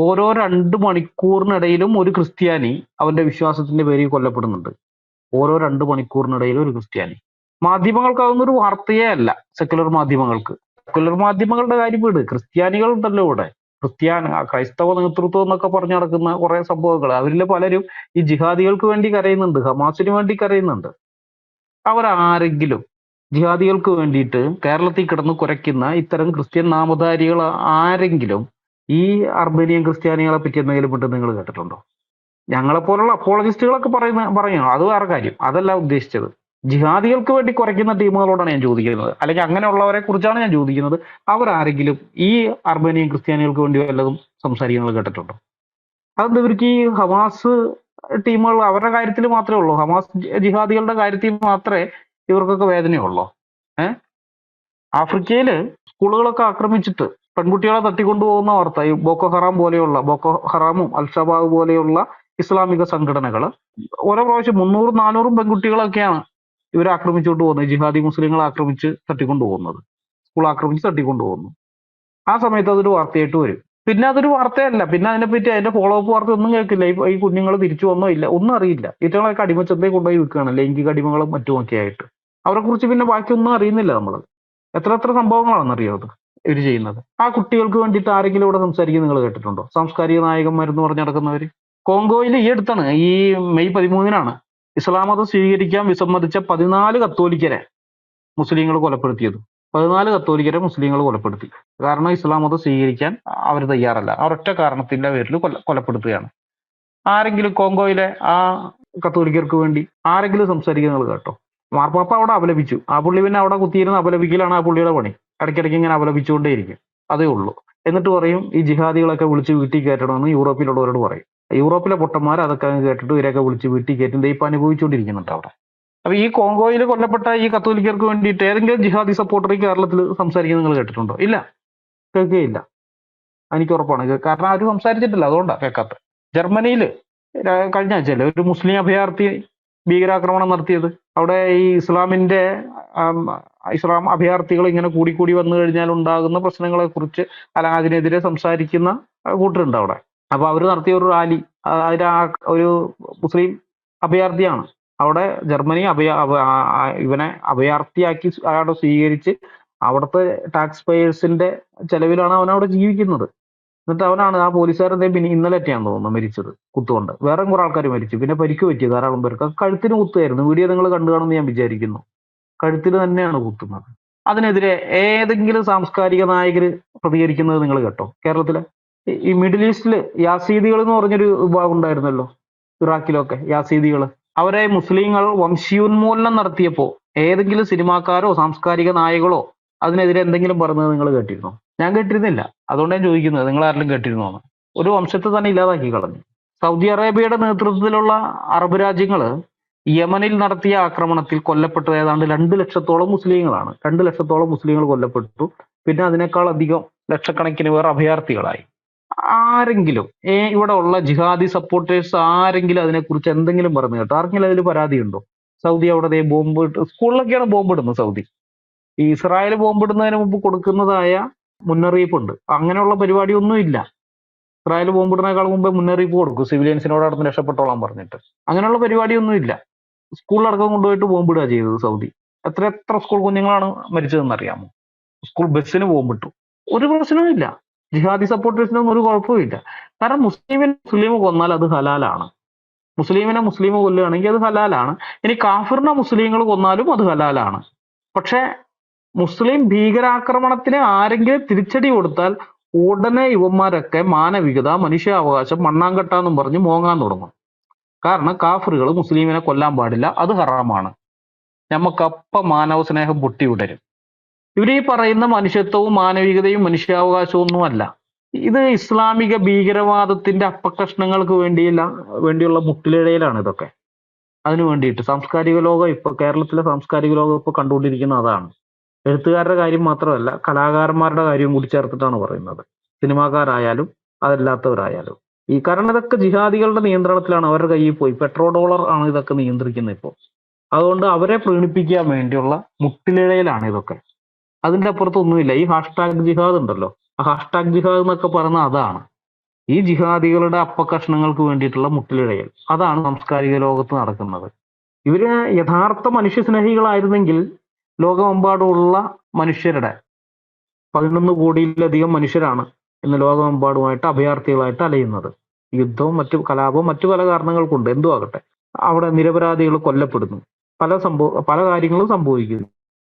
ഓരോ 2 മണിക്കൂറിനിടയിലും ഒരു ക്രിസ്ത്യാനി അവന്റെ വിശ്വാസത്തിന്റെ പേരിൽ കൊല്ലപ്പെടുന്നുണ്ട്. ഓരോ 2 മണിക്കൂറിനിടയിലും ഒരു ക്രിസ്ത്യാനി. മാധ്യമങ്ങൾക്ക് അതൊന്നും ഒരു വാർത്തയേ അല്ല. സെക്കുലർ മാധ്യമങ്ങൾക്ക്, സെക്കുലർ മാധ്യമങ്ങളുടെ കാര്യം വിട്, ക്രിസ്ത്യാനികളുണ്ടല്ലോ ഇവിടെ. ക്രൈസ്തവ നേതൃത്വം എന്നൊക്കെ പറഞ്ഞു നടക്കുന്ന കുറെ സംഭവങ്ങൾ, അവരിലെ പലരും ഈ ജിഹാദികൾക്ക് വേണ്ടി കരയുന്നുണ്ട്, ഹമാസിന് വേണ്ടി കരയുന്നുണ്ട്. അവരാരെങ്കിലും ജിഹാദികൾക്ക് വേണ്ടിയിട്ട് കേരളത്തിൽ കിടന്ന് കുരയ്ക്കുന്ന ഇത്തരം ക്രിസ്ത്യൻ നാമധാരികൾ ആരെങ്കിലും ഈ അർമേനിയൻ ക്രിസ്ത്യാനികളെ പറ്റി എന്തെങ്കിലും വിട്ട് നിങ്ങൾ കേട്ടിട്ടുണ്ടോ? ഞങ്ങളെപ്പോലുള്ള അപ്പോളജിസ്റ്റുകളൊക്കെ പറയണം, അത് വേറെ കാര്യം, അതല്ല ഉദ്ദേശിച്ചത്. ജിഹാദികൾക്ക് വേണ്ടി കുറയ്ക്കുന്ന ടീമുകളോടാണ് ഞാൻ ചോദിക്കുന്നത്, അല്ലെങ്കിൽ അങ്ങനെയുള്ളവരെ കുറിച്ചാണ് ഞാൻ ചോദിക്കുന്നത്. അവരാരെങ്കിലും ഈ അർമേനിയൻ ക്രിസ്ത്യാനികൾക്ക് വേണ്ടി വല്ലതും സംസാരിക്കുന്നത് കേട്ടിട്ടുണ്ടോ? അതെന്താ ഇവർക്ക് ഈ ഹമാസ് ടീമുകൾ അവരുടെ കാര്യത്തിൽ മാത്രമേ ഉള്ളൂ, ഹമാസ് ജിഹാദികളുടെ കാര്യത്തിൽ മാത്രമേ ഇവർക്കൊക്കെ വേദനയുള്ളൂ? ആഫ്രിക്കയില് സ്കൂളുകളൊക്കെ ആക്രമിച്ചിട്ട് പെൺകുട്ടികളെ തട്ടിക്കൊണ്ടുപോകുന്ന വാർത്ത, ഈ ബോക്കോ ഹറാമും അൽഷബാബ് പോലെയുള്ള ഇസ്ലാമിക സംഘടനകൾ ഓരോ പ്രാവശ്യം 300-400 പെൺകുട്ടികളൊക്കെയാണ് ഇവരെ ആക്രമിച്ചുകൊണ്ട് പോകുന്നത്, ജിഹാദി മുസ്ലിങ്ങളെ ആക്രമിച്ച് തട്ടിക്കൊണ്ടു പോകുന്നത്, സ്കൂൾ ആക്രമിച്ച് തട്ടിക്കൊണ്ടു പോകുന്നു. ആ സമയത്ത് അതൊരു വാർത്തയായിട്ട് വരും. പിന്നെ അതൊരു വാർത്തയല്ല, പിന്നെ അതിനെപ്പറ്റി അതിന്റെ ഫോളോ അപ്പ് വാർത്ത ഒന്നും കേൾക്കില്ല. ഈ കുഞ്ഞുങ്ങൾ തിരിച്ചു വന്നോ ഇല്ല ഒന്നും അറിയില്ല. ഇറ്റങ്ങളൊക്കെ അടിമച്ചന്തയിൽ കൊണ്ടുപോയി വിൽക്കുകയാണ്, ലൈംഗിക അടിമകളും മറ്റുമൊക്കെ ആയിട്ട്. അവരെ കുറിച്ച് പിന്നെ ബാക്കിയൊന്നും അറിയുന്നില്ല നമ്മൾ. എത്ര സംഭവങ്ങളാണെന്നറിയാം ഇവർ ചെയ്യുന്നത്. ആ കുട്ടികൾക്ക് വേണ്ടിയിട്ട് ആരെങ്കിലും ഇവിടെ സംസാരിക്കുന്നത് നിങ്ങൾ കേട്ടിട്ടുണ്ടോ? സാംസ്കാരിക നായകന്മാരെന്ന് പറഞ്ഞ് നടക്കുന്നവര്. കോങ്കോയിൽ ഈ അടുത്താണ്, ഈ മെയ് 13-നാണ് ഇസ്ലാം മതം സ്വീകരിക്കാൻ വിസമ്മതിച്ച 14 കത്തോലിക്കരെ മുസ്ലിങ്ങൾ കൊലപ്പെടുത്തിയത്. 14 കത്തോലിക്കരെ മുസ്ലിങ്ങൾ കൊലപ്പെടുത്തി. കാരണം ഇസ്ലാം മതം സ്വീകരിക്കാൻ അവർ തയ്യാറല്ല. ഒരൊറ്റ കാരണത്തിന്റെ പേരിൽ കൊലപ്പെടുത്തുകയാണ്. ആരെങ്കിലും കോങ്കോയിലെ ആ കത്തോലിക്കർക്ക് വേണ്ടി ആരെങ്കിലും സംസാരിക്കുന്നത് കേട്ടോ? മാർപ്പാപ്പ അവിടെ അപലപിച്ചു. ആ പുള്ളി പിന്നെ അവിടെ കുത്തിയിരുന്ന് അപലപിക്കലാണ് ആ പുള്ളിയുടെ പണി. ഇടയ്ക്കിടയ്ക്ക് ഇങ്ങനെ അപലപിച്ചുകൊണ്ടേയിരിക്കും, അതേ ഉള്ളൂ. എന്നിട്ട് പറയും ഈ ജിഹാദികളൊക്കെ വിളിച്ച് വീട്ടിൽ കയറ്റണമെന്ന് യൂറോപ്പിലുള്ളവരോട് പറയും. യൂറോപ്പിലെ പൊട്ടന്മാർ അതൊക്കെ കേട്ടിട്ട് ഇവരൊക്കെ വിളിച്ച് വീട്ടിൽ കയറ്റും. ഇപ്പം അനുഭവിച്ചുകൊണ്ടിരിക്കുന്നുണ്ട് അവിടെ. അപ്പൊ ഈ കോങ്കോയിൽ കൊല്ലപ്പെട്ട ഈ കത്തോലിക്കർക്ക് വേണ്ടിയിട്ട് ഏതെങ്കിലും ജിഹാദി സപ്പോർട്ടർ ഈ കേരളത്തിൽ സംസാരിക്കുന്നത് നിങ്ങൾ കേട്ടിട്ടുണ്ടോ? ഇല്ല, കേൾക്കുകയില്ല. എനിക്ക് ഉറപ്പാണ്, കാരണം അവർ സംസാരിച്ചിട്ടില്ല, അതുകൊണ്ടാണ് കേൾക്കാത്ത. ജർമ്മനിയിൽ കഴിഞ്ഞ ആഴ്ചയല്ലേ ഒരു മുസ്ലിം അഭയാർത്ഥി ഭീകരാക്രമണം നടത്തിയത്? അവിടെ ഈ ഇസ്ലാം അഭയാർത്ഥികൾ ഇങ്ങനെ കൂടി വന്നു കഴിഞ്ഞാൽ ഉണ്ടാകുന്ന പ്രശ്നങ്ങളെ കുറിച്ച് അല്ല അതിനെതിരെ സംസാരിക്കുന്ന കൂട്ടരുണ്ട് അവിടെ. അപ്പൊ അവർ നടത്തിയ ഒരു റാലി, ഒരു മുസ്ലിം അഭയാർത്ഥിയാണ്. അവിടെ ജർമ്മനി ഇവനെ അഭയാർത്ഥിയാക്കി അവിടെ സ്വീകരിച്ച് അവിടുത്തെ ടാക്സ് പേയേഴ്സിന്റെ ചെലവിലാണ് അവൻ അവിടെ ജീവിക്കുന്നത്. എന്നിട്ട് അവനാണ് ആ പോലീസുകാരൻ പിന്നെ ഇന്നലെയൊക്കെയാന്ന് തോന്നുന്നു മരിച്ചത് കുത്തുകൊണ്ട്. വേറെ കുറെ ആൾക്കാർ മരിച്ചു, പിന്നെ പരിക്ക് പറ്റി ധാരാളം പേർക്ക്. കഴുത്തിന് കുത്തുമായിരുന്നു. വീഡിയോ നിങ്ങൾ കണ്ടു കാണുമെന്ന് ഞാൻ വിചാരിക്കുന്നു. കഴുത്തിന് തന്നെയാണ് കുത്തുന്നത്. അതിനെതിരെ ഏതെങ്കിലും സാംസ്കാരിക നായകര് പ്രതികരിക്കുന്നത് നിങ്ങൾ കേട്ടോ? കേരളത്തിലെ ഈ മിഡിൽ ഈസ്റ്റില് യാസീദികൾ എന്ന് പറഞ്ഞൊരു വിഭാഗം ഉണ്ടായിരുന്നല്ലോ, ഇറാഖിലൊക്കെ യാസീദികൾ. അവരെ മുസ്ലിങ്ങൾ വംശീയോന്മൂലനം നടത്തിയപ്പോ ഏതെങ്കിലും സിനിമാക്കാരോ സാംസ്കാരിക നായകളോ അതിനെതിരെ എന്തെങ്കിലും പറഞ്ഞത് നിങ്ങൾ കേട്ടിരുന്നോ? ഞാൻ കേട്ടിരുന്നില്ല. അതുകൊണ്ട് ഞാൻ ചോദിക്കുന്നത്, നിങ്ങൾ ആരെങ്കിലും കേട്ടിരുന്നോ? ഒരു വംശത്തെ തന്നെ ഇല്ലാതാക്കി കളഞ്ഞു. സൗദി അറേബ്യയുടെ നേതൃത്വത്തിലുള്ള അറബ് രാജ്യങ്ങൾ യമനിൽ നടത്തിയ ആക്രമണത്തിൽ കൊല്ലപ്പെട്ടത് ഏതാണ്ട് 2 ലക്ഷത്തോളം മുസ്ലിങ്ങളാണ്. 2 ലക്ഷത്തോളം മുസ്ലിങ്ങൾ കൊല്ലപ്പെട്ടു. പിന്നെ അതിനേക്കാൾ അധികം ലക്ഷക്കണക്കിന് പേർ അഭയാർത്ഥികളായി. ആരെങ്കിലും ഇവിടെ ഉള്ള ജിഹാദി സപ്പോർട്ടേഴ്സ് ആരെങ്കിലും അതിനെക്കുറിച്ച് എന്തെങ്കിലും പറഞ്ഞു കേട്ടോ? ആർക്കെങ്കിലും അതിൽ പരാതിയുണ്ടോ? സൗദി അവിടെ ബോംബ് സ്കൂളിലൊക്കെയാണ് ബോംബിടുന്നത് സൗദി. ഈ ഇസ്രായേൽ ബോംബിടുന്നതിന് മുമ്പ് കൊടുക്കുന്നതായ മുന്നറിയിപ്പുണ്ട്. അങ്ങനെയുള്ള പരിപാടിയൊന്നും ഇല്ല. ഇസ്രായേൽ ബോംബിടുന്നതിനേക്കാൾ മുമ്പ് മുന്നറിയിപ്പ് കൊടുക്കും സിവിലിയൻസിനോട് അവിടെ നിന്ന് രക്ഷപ്പെട്ടോളാൻ പറഞ്ഞിട്ട്. അങ്ങനെയുള്ള പരിപാടിയൊന്നും ഇല്ല. സ്കൂളിലടക്കം കൊണ്ടുപോയിട്ട് ബോംബിടുക ചെയ്തത് സൗദി. എത്ര സ്കൂൾ കുഞ്ഞുങ്ങളാണ് മരിച്ചതെന്ന് അറിയാമോ? സ്കൂൾ ബസ്സിന് ബോംബിട്ടു. ഒരു പ്രശ്നവും ഇല്ല. ജിഹാദി സപ്പോർട്ടേഴ്സിനൊന്നും ഒരു കുഴപ്പമില്ല. കാരണം മുസ്ലിം കൊന്നാൽ അത് ഹലാലാണ്. മുസ്ലിം കൊല്ലുകയാണെങ്കിൽ അത് ഹലാലാണ്. ഇനി കാഫിറിനെ മുസ്ലിങ്ങൾ കൊന്നാലും അത് ഹലാലാണ്. പക്ഷെ മുസ്ലിം ഭീകരാക്രമണത്തിന് ആരെങ്കിലും തിരിച്ചടി കൊടുത്താൽ ഉടനെ ഇവന്മാരൊക്കെ മാനവികത, മനുഷ്യാവകാശം, മണ്ണാങ്കട്ടാന്നും പറഞ്ഞ് മോങ്ങാൻ തുടങ്ങും. കാരണം കാഫിറുകൾ മുസ്ലിമിനെ കൊല്ലാൻ പാടില്ല, അത് ഹറാമാണ്. നമുക്കപ്പം മാനവ സ്നേഹം പൊട്ടിവിടരും. ഇവരീ പറയുന്ന മനുഷ്യത്വവും മാനവികതയും മനുഷ്യാവകാശവും ഒന്നുമല്ല. ഇത് ഇസ്ലാമിക ഭീകരവാദത്തിന്റെ അപ്പകഷ്ണങ്ങൾക്ക് വേണ്ടിയുള്ള മുട്ടിലിഴയിലാണ് ഇതൊക്കെ. അതിനു വേണ്ടിയിട്ട് സാംസ്കാരിക ലോകം കേരളത്തിലെ സാംസ്കാരിക ലോകം ഇപ്പൊ കണ്ടുകൊണ്ടിരിക്കുന്ന അതാണ്. എഴുത്തുകാരുടെ കാര്യം മാത്രമല്ല, കലാകാരന്മാരുടെ കാര്യം കൂടി ചേർത്തിട്ടാണ് പറയുന്നത്. സിനിമാക്കാരായാലും അതല്ലാത്തവരായാലും. കാരണം ഇതൊക്കെ ജിഹാദികളുടെ നിയന്ത്രണത്തിലാണ്, അവരുടെ കയ്യിൽ പോയി $1 ആണ് ഇതൊക്കെ നിയന്ത്രിക്കുന്നത് ഇപ്പോൾ. അതുകൊണ്ട് അവരെ പ്രീണിപ്പിക്കാൻ വേണ്ടിയുള്ള മുട്ടിലിഴയിലാണ് ഇതൊക്കെ. അതിന്റെ അപ്പുറത്തൊന്നുമില്ല. ഈ #ജിഹാദ് ഉണ്ടല്ലോ, ആ #ജിഹാദ് എന്നൊക്കെ പറയുന്നത് അതാണ്. ഈ ജിഹാദികളുടെ അപ്പകഷ്ണങ്ങൾക്ക് വേണ്ടിയിട്ടുള്ള മുട്ടിലിഴയൽ. അതാണ് സാംസ്കാരിക ലോകത്ത് നടക്കുന്നത്. ഇവര് യഥാർത്ഥ മനുഷ്യസ്നേഹികളായിരുന്നെങ്കിൽ ലോകമെമ്പാടുമുള്ള മനുഷ്യരുടെ 11 കോടിയിലധികം മനുഷ്യരാണ് ഇന്ന് ലോകമെമ്പാടുമായിട്ട് അഭയാർത്ഥികളായിട്ട് അലയുന്നത്. യുദ്ധവും കലാപവും മറ്റു പല കാരണങ്ങൾ കൊണ്ട് എന്തും ആകട്ടെ, അവിടെ നിരപരാധികൾ കൊല്ലപ്പെടുന്നു, പല കാര്യങ്ങളും സംഭവിക്കുന്നു.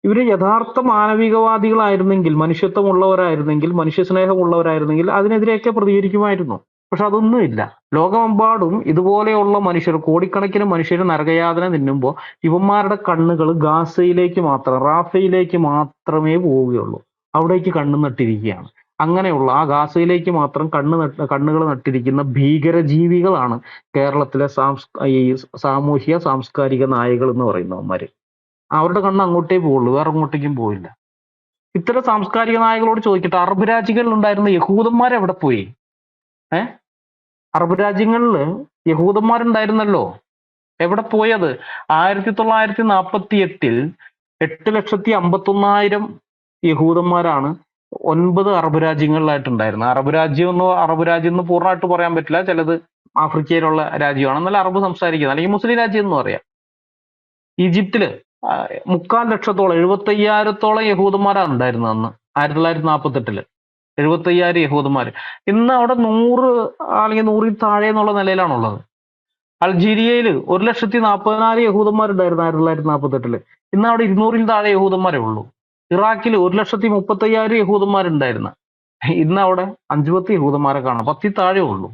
ഇവര് യഥാർത്ഥ മാനവികവാദികളായിരുന്നെങ്കിൽ, മനുഷ്യത്വമുള്ളവരായിരുന്നെങ്കിൽ, മനുഷ്യസ്നേഹമുള്ളവരായിരുന്നെങ്കിൽ അതിനെതിരെയൊക്കെ പ്രതികരിക്കുമായിരുന്നു. പക്ഷെ അതൊന്നുമില്ല. ലോകമെമ്പാടും ഇതുപോലെയുള്ള മനുഷ്യർ, കോടിക്കണക്കിന് മനുഷ്യർ നരകയാതന തിന്നുമ്പോൾ ഇവന്മാരുടെ കണ്ണുകൾ ഗാസയിലേക്ക് മാത്രം, റാഫയിലേക്ക് മാത്രമേ പോവുകയുള്ളൂ. അവിടേക്ക് കണ്ണു നട്ടിരിക്കുകയാണ്. അങ്ങനെയുള്ള ആ ഗാസയിലേക്ക് മാത്രം കണ്ണുകൾ നട്ടിരിക്കുന്ന ഭീകരജീവികളാണ് കേരളത്തിലെ ഈ സാമൂഹ്യ സാംസ്കാരിക നായകൾ എന്ന് പറയുന്നവന്മാര്. അവരുടെ കണ്ണ് അങ്ങോട്ടേ പോവുള്ളൂ, വേറെ എങ്ങോട്ടേക്കും പോയില്ല. ഇത്തരം സാംസ്കാരിക നായകളോട് ചോദിക്കട്ടെ, അറബ് രാജ്യങ്ങളിൽ ഉണ്ടായിരുന്ന യഹൂദന്മാർ എവിടെ പോയി? അറബ് രാജ്യങ്ങളിൽ യഹൂദന്മാരുണ്ടായിരുന്നല്ലോ, എവിടെ പോയത്? 1948 8,51,000 യഹൂദന്മാരാണ് 9 അറബ് രാജ്യങ്ങളിലായിട്ടുണ്ടായിരുന്നത്. അറബ് രാജ്യം എന്ന് പൂർണ്ണമായിട്ട് പറയാൻ പറ്റില്ല, ചിലത് ആഫ്രിക്കയിലുള്ള രാജ്യമാണ്, എന്നാൽ അറബ് സംസാരിക്കുന്നത്, അല്ലെങ്കിൽ മുസ്ലിം രാജ്യം എന്ന് പറയാം. ഈജിപ്തില് 3,400,000 75,000-ഓളം യഹൂദന്മാരാണ് ഉണ്ടായിരുന്നത് അന്ന് 1948 75,000 യഹൂദന്മാര്. ഇന്ന് അവിടെ 100 അല്ലെങ്കിൽ 100-ൽ താഴെ എന്നുള്ള നിലയിലാണുള്ളത്. അൾജീരിയയിൽ 1,40,000 യഹൂദന്മാരുണ്ടായിരുന്നു 1948. ഇന്ന് അവിടെ 200-ൽ താഴെ യഹൂദന്മാരേ ഉള്ളൂ. ഇറാഖിൽ 1,35,000 യഹൂദന്മാരുണ്ടായിരുന്നു. ഇന്ന് അവിടെ 5-10 യഹൂദന്മാരെ കാണാം, 10-ൽ താഴെ ഉള്ളൂ.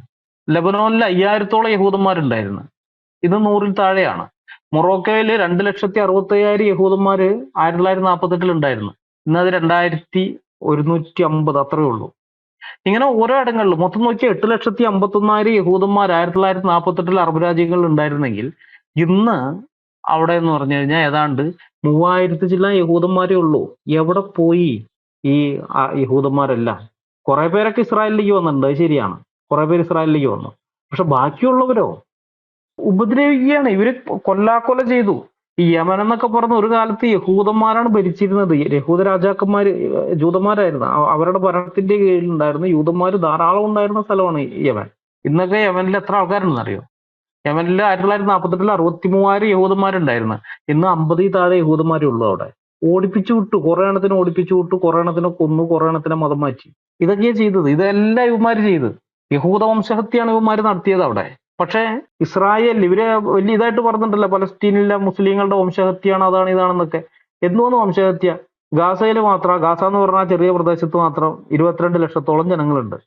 ലെബനോനിൽ 5,000-ഓളം യഹൂദന്മാരുണ്ടായിരുന്നു, ഇന്ന് 100-ൽ താഴെയാണ്. മൊറോക്കോയിൽ 2,60,000 യഹൂദന്മാര് 1948 ഉണ്ടായിരുന്നു, ഇന്ന് അത് 2,150 അത്രയേ ഉള്ളൂ. ഇങ്ങനെ ഓരോ ഇടങ്ങളിൽ മൊത്തം നോക്കിയാൽ 8,51,000 യഹൂദന്മാർ 1948 അറബ് രാജ്യങ്ങളിൽ ഉണ്ടായിരുന്നെങ്കിൽ ഇന്ന് അവിടെ എന്ന് പറഞ്ഞു കഴിഞ്ഞാൽ ഏതാണ്ട് 3,000 ചില യഹൂദന്മാരേ ഉള്ളൂ. എവിടെ പോയി ഈ യഹൂദന്മാരെല്ലാം? കുറെ പേരൊക്കെ ഇസ്രായേലിലേക്ക് വന്നിട്ടുണ്ട്, അത് ശരിയാണ്, കുറെ പേര് ഇസ്രായേലിലേക്ക് വന്നു. പക്ഷെ ബാക്കിയുള്ളവരോ? ഉപദ്രവിക്കുകയാണ്, ഇവര് കൊല്ലാക്കൊല ചെയ്തു. ഈ യമൻ എന്നൊക്കെ പറഞ്ഞ ഒരു കാലത്ത് യഹൂദന്മാരാണ് ഭരിച്ചിരുന്നത്, യഹൂദ രാജാക്കന്മാര് ജൂതന്മാരായിരുന്നു, അവരുടെ ഭരണത്തിന്റെ കീഴിൽ ഉണ്ടായിരുന്ന യൂതന്മാര് ധാരാളം ഉണ്ടായിരുന്ന സ്ഥലമാണ് യമൻ. ഇന്നൊക്കെ യമനിൽ എത്ര ആൾക്കാരുണ്ടെന്ന് അറിയോ? യമനിൽ 1948 63,000 യഹൂദന്മാരുണ്ടായിരുന്നു, ഇന്ന് 50-ൽ താഴെ യഹൂദന്മാരേ ഉള്ളൂ. അവിടെ ഓടിപ്പിച്ചു വിട്ടു, കുറെ എണ്ണത്തിനെ ഓടിപ്പിച്ചു വിട്ടു, കുറെ എണ്ണത്തിനെ കൊന്നു, കുറെ എണ്ണത്തിനെ മതം മാറ്റി. ഇതൊക്കെയാണ് ചെയ്തത്, ഇതെല്ലാം ഇവന്മാര് ചെയ്ത്. യഹൂദ വംശഹത്യാണ് ഇവന്മാര് നടത്തിയത് അവിടെ. പക്ഷെ ഇസ്രായേൽ ഇവര് വലിയ ഇതായിട്ട് പറഞ്ഞിട്ടുണ്ടല്ലോ, പലസ്തീനിലെ മുസ്ലിങ്ങളുടെ വംശഹത്യാണ്, അതാണ് ഇതാണെന്നൊക്കെ. എന്തോന്ന് വംശഹത്യ? ഗാസയിൽ മാത്രം, ഗാസ എന്ന് പറഞ്ഞാൽ ചെറിയ പ്രദേശത്ത് മാത്രം 22 ലക്ഷത്തോളം ജനങ്ങളുണ്ട്.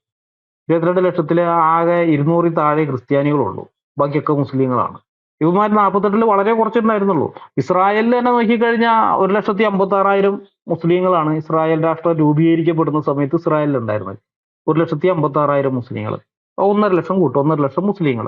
22 ലക്ഷത്തില് ആകെ 200-ൽ താഴെ ക്രിസ്ത്യാനികളുള്ളൂ, ബാക്കിയൊക്കെ മുസ്ലിങ്ങളാണ്. ഇവന്മാർ 48-ൽ വളരെ കുറച്ചുണ്ടായിരുന്നുള്ളൂ. ഇസ്രായേലിൽ തന്നെ നോക്കിക്കഴിഞ്ഞാൽ 1,56,000 മുസ്ലിങ്ങളാണ് ഇസ്രായേൽ രാഷ്ട്രം രൂപീകരിക്കപ്പെടുന്ന സമയത്ത് ഇസ്രായേലിൽ ഉണ്ടായിരുന്നത്. 1,56,000 മുസ്ലിങ്ങൾ, 1.5 ലക്ഷം കൂട്ടും, 1.5 ലക്ഷം മുസ്ലിങ്ങൾ.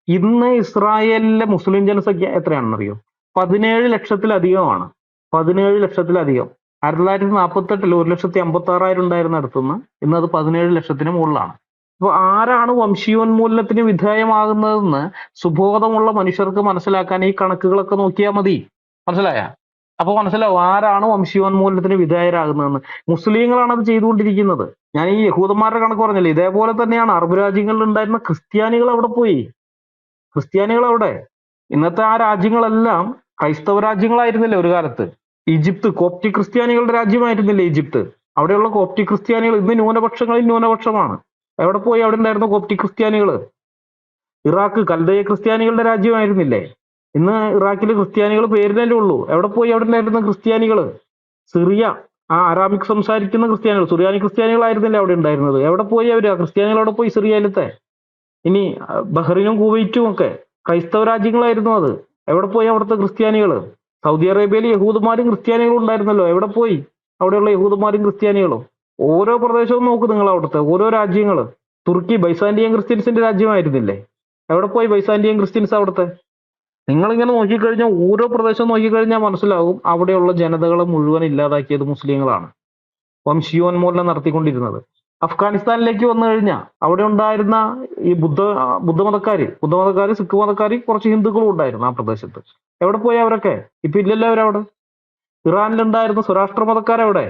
ഇന്ന് ഇസ്രായേലിലെ മുസ്ലിം ജനസംഖ്യ എത്രയാണെന്നറിയോ? 17 ലക്ഷത്തിലധികമാണ്. 17 ലക്ഷത്തിലധികം. 1948 1,56,000 ഉണ്ടായിരുന്ന അടുത്തുനിന്ന് ഇന്ന് അത് 17 ലക്ഷത്തിന് മുകളിലാണ്. അപ്പൊ ആരാണ് വംശീയോന്മൂലനത്തിന് വിധേയമാകുന്നതെന്ന് സുബോധമുള്ള മനുഷ്യർക്ക് മനസ്സിലാക്കാൻ ഈ കണക്കുകളൊക്കെ നോക്കിയാൽ മതി. മനസ്സിലായ? അപ്പൊ മനസ്സിലാവും ആരാണ് വംശീയോന്മൂലനത്തിന് വിധേയരാകുന്നതെന്ന്. മുസ്ലിങ്ങളാണ് അത് ചെയ്തുകൊണ്ടിരിക്കുന്നത്. ഞാൻ ഈ യഹൂദന്മാരുടെ കണക്ക് പറഞ്ഞില്ലേ, ഇതേപോലെ തന്നെയാണ് അറബ് രാജ്യങ്ങളിൽ ഉണ്ടായിരുന്ന ക്രിസ്ത്യാനികൾ അവിടെ പോയി. ക്രിസ്ത്യാനികൾ അവിടെ, ഇന്നത്തെ ആ രാജ്യങ്ങളെല്ലാം ക്രൈസ്തവ രാജ്യങ്ങളായിരുന്നില്ലേ ഒരു കാലത്ത്. ഈജിപ്ത് കോപ്റ്റിക് ക്രിസ്ത്യാനികളുടെ രാജ്യമായിരുന്നില്ലേ ഈജിപ്ത്? അവിടെയുള്ള കോപ്റ്റിക് ക്രിസ്ത്യാനികൾ ഇന്ന് ന്യൂനപക്ഷങ്ങളിൽ ന്യൂനപക്ഷമാണ്. എവിടെ പോയി അവിടെ ഉണ്ടായിരുന്ന കോപ്റ്റിക് ക്രിസ്ത്യാനികൾ? ഇറാഖ് കൽദയ ക്രിസ്ത്യാനികളുടെ രാജ്യമായിരുന്നില്ലേ? ഇന്ന് ഇറാഖിലെ ക്രിസ്ത്യാനികൾ പേരിനല്ലേ ഉള്ളൂ. എവിടെ പോയി അവിടെ ഉണ്ടായിരുന്ന ക്രിസ്ത്യാനികൾ? സിറിയ, അറാബിക് സംസാരിക്കുന്ന ക്രിസ്ത്യാനികൾ, സുറിയാനി ക്രിസ്ത്യാനികളായിരുന്നില്ലേ അവിടെ ഉണ്ടായിരുന്നത്? എവിടെ പോയി അവര്? ക്രിസ്ത്യാനികൾ അവിടെ പോയി സിറിയയിലത്തെ. ഇനി ബഹ്റിനും കുവൈറ്റും ഒക്കെ ക്രൈസ്തവ രാജ്യങ്ങളായിരുന്നു അത്. എവിടെ പോയി അവിടുത്തെ ക്രിസ്ത്യാനികൾ? സൗദി അറേബ്യയിൽ യഹൂദന്മാരും ക്രിസ്ത്യാനികളും ഉണ്ടായിരുന്നല്ലോ, എവിടെ പോയി അവിടെയുള്ള യഹൂദന്മാരും ക്രിസ്ത്യാനികളും? ഓരോ പ്രദേശവും നോക്ക് നിങ്ങൾ, അവിടുത്തെ ഓരോ രാജ്യങ്ങൾ. തുർക്കി ബൈസാൻഡിയൻ ക്രിസ്ത്യൻസിന്റെ രാജ്യമായിരുന്നില്ലേ? എവിടെ പോയി ബൈസാൻഡിയൻ ക്രിസ്ത്യൻസ് അവിടുത്തെ? നിങ്ങളിങ്ങനെ നോക്കിക്കഴിഞ്ഞാൽ ഓരോ പ്രദേശവും നോക്കിക്കഴിഞ്ഞാൽ മനസ്സിലാവും അവിടെയുള്ള ജനതകളെ മുഴുവൻ ഇല്ലാതാക്കിയത് മുസ്ലിങ്ങളാണ്, വംശീയോന്മൂലനം നടത്തിക്കൊണ്ടിരുന്നത്. അഫ്ഗാനിസ്ഥാനിലേക്ക് വന്നു കഴിഞ്ഞാൽ അവിടെ ഉണ്ടായിരുന്ന ഈ ബുദ്ധമതക്കാര്, സിഖ് മതക്കാര്, കുറച്ച് ഹിന്ദുക്കളും ഉണ്ടായിരുന്നു ആ പ്രദേശത്ത്. എവിടെ പോയി അവരൊക്കെ? ഇപ്പൊ ഇല്ലല്ലോ അവരവിടെ. ഇറാനിലുണ്ടായിരുന്ന സ്വരാഷ്ട്ര മതക്കാരെവിടെ?